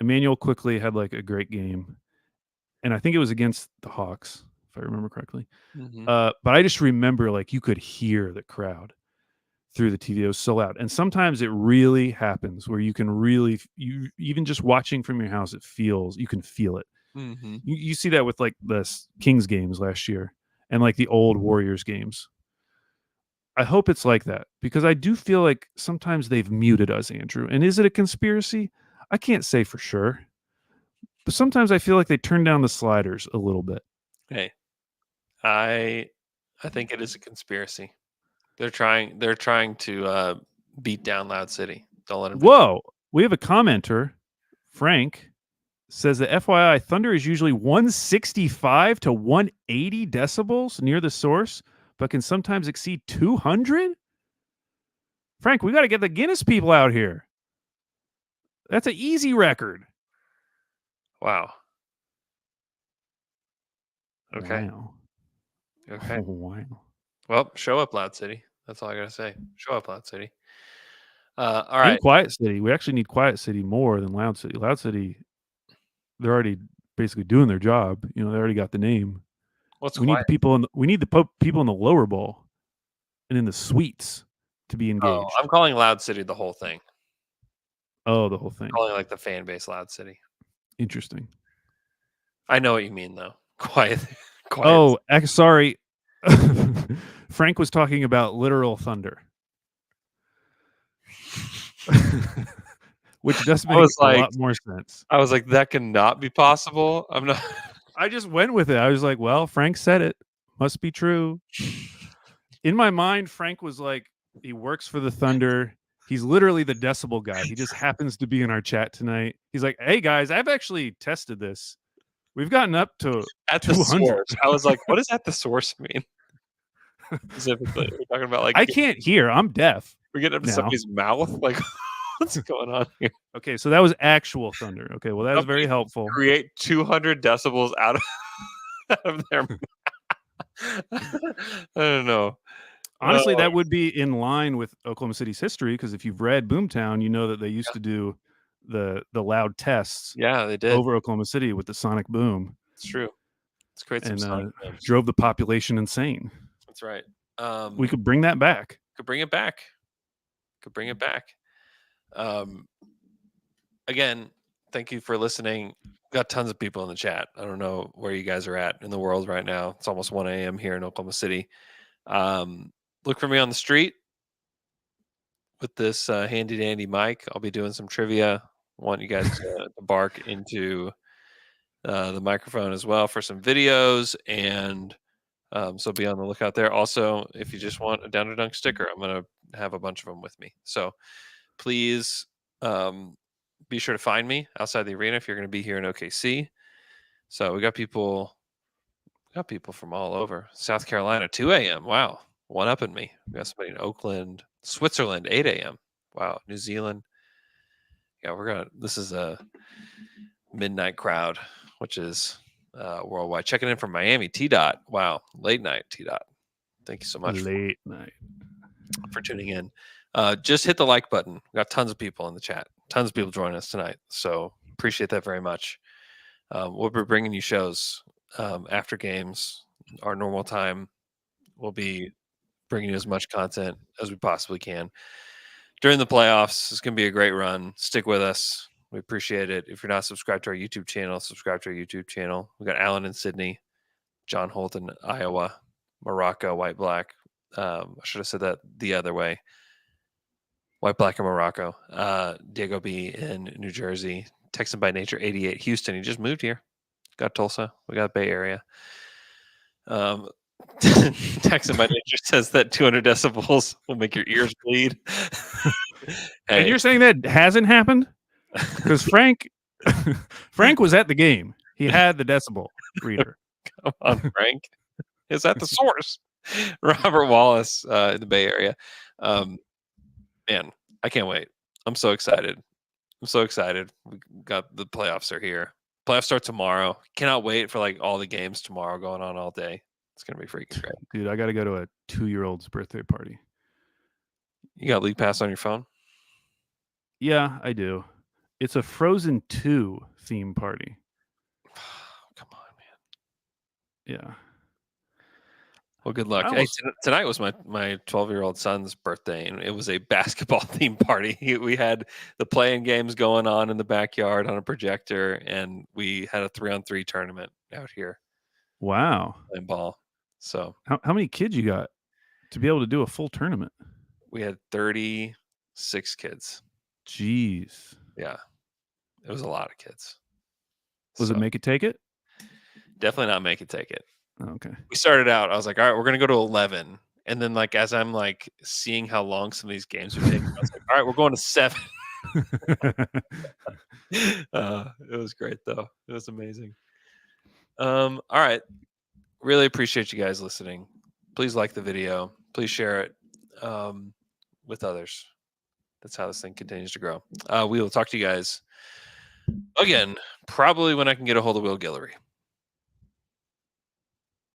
Emmanuel quickly had like a great game. And I think it was against the Hawks, if I remember correctly. Mhm. But I just remember like you could hear the crowd through the TV. It was so loud. And sometimes it really happens where you can really, you even just watching from your house, you can feel it. Mhm. You see that with like the Kings games last year and like the old Warriors games. I hope it's like that because I do feel like sometimes they've muted us, Andrew. And is it a conspiracy? I can't say for sure. But sometimes I feel like they turn down the sliders a little bit. Hey, I think it is a conspiracy. They're trying to beat down Loud City. Don't let them. Whoa, we have a commenter, Frank, says that FYI, Thunder is usually 165 to 180 decibels near the source, but can sometimes exceed 200. Frank, we got to get the Guinness people out here. That's an easy record. Wow. Okay. Wow. Okay. Oh, wow. Well, show up, Loud City. That's all I gotta say. Show up, Loud City. All right. And Quiet City. We actually need Quiet City more than Loud City. Loud City, they're already basically doing their job. You know, they already got the name. What's We need quiet? the people people in the lower bowl and in the suites to be engaged. Oh, I'm calling Loud City the whole thing. Oh, the whole thing. I'm calling like the fan base Loud City. Interesting. I know what you mean though. Quiet. Oh, sorry. Frank was talking about literal thunder. Which does make a lot more sense. I was like, that cannot be possible. I'm not. I just went with it. I was like, well, Frank said it. Must be true. In my mind, Frank was like, he works for the Thunder. He's literally the decibel guy. He just happens to be in our chat tonight. He's like, hey, guys, I've actually tested this. We've gotten up to at the 200. source. I was like, what does at the source mean? Specifically, we're talking about like I can't hear. I'm deaf. We're getting up to somebody's mouth. Like, what's going on here? Okay, so that was actual thunder. Okay, well, that was very helpful. Create 200 decibels out of their I don't know. Honestly, that would be in line with Oklahoma City's history because if you've read Boomtown, you know that they used to do the loud tests. Yeah, they did over Oklahoma City with the sonic boom. It's true. It's great. And drove the population insane. That's right. We could bring that back. Could bring it back. Again, thank you for listening. Got tons of people in the chat. I don't know where you guys are at in the world right now. It's almost 1 a.m. here in Oklahoma City. Look for me on the street with this handy dandy mic. I'll be doing some trivia. I want you guys to bark into the microphone as well for some videos, and so be on the lookout there. Also, if you just want a Down to Dunk sticker, I'm going to have a bunch of them with me. So please Be sure to find me outside the arena if you're going to be here in OKC. So we got people from all over. South Carolina, 2 a.m. Wow, one up in me. We got somebody in Oakland, Switzerland, 8 a.m. Wow, New Zealand. Yeah, this is a midnight crowd, which is worldwide. Checking in from Miami, T-Dot. Wow, late night, T-Dot. Thank you so much Late night. for tuning in. Just hit the like button. We got tons of people in the chat. Tons of people joining us tonight. So appreciate that very much. We'll be bringing you shows after games. Our normal time. We'll be bringing you as much content as we possibly can. During the playoffs, it's going to be a great run. Stick with us. We appreciate it. If you're not subscribed to our YouTube channel, subscribe to our YouTube channel. We got Alan in Sydney, John Holt in Iowa, Morocco, White Black. I should have said that the other way. White Black in Morocco. Diego B in New Jersey. Texan by Nature 88, Houston. He just moved here. Got Tulsa. We got Bay Area. Texan by Nature says that 200 decibels will make your ears bleed. And you're saying that hasn't happened? Because Frank was at the game. He had the decibel reader. Come on, Frank. Is that the source? Robert Wallace in the Bay Area. Man, I can't wait. I'm so excited. We got the playoffs are here. Playoffs start tomorrow. Cannot wait for all the games tomorrow going on all day. It's gonna be freaking great. Dude, I got to go to a 2-year-old's birthday party. You got League Pass on your phone? Yeah, I do. It's a Frozen 2 theme party. Come on, man. Yeah. Well, good luck. Hey, tonight was my 12-year-old son's birthday, and it was a basketball theme party. We had the playing games going on in the backyard on a projector, and we had a 3-on-3 tournament out here. Wow. Playing ball. So how many kids you got to be able to do a full tournament? We had 36 kids. Jeez. Yeah. It was a lot of kids. Was it make it take it? Definitely not make it take it. Okay. We started out, I was like, all right, we're going to go to 11. And then as I'm seeing how long some of these games are taking, I was like, all right, we're going to 7. It was great though. It was amazing. All right. Really appreciate you guys listening. Please like the video. Please share it with others. That's how this thing continues to grow. We will talk to you guys again, probably when I can get a hold of Will Guillory.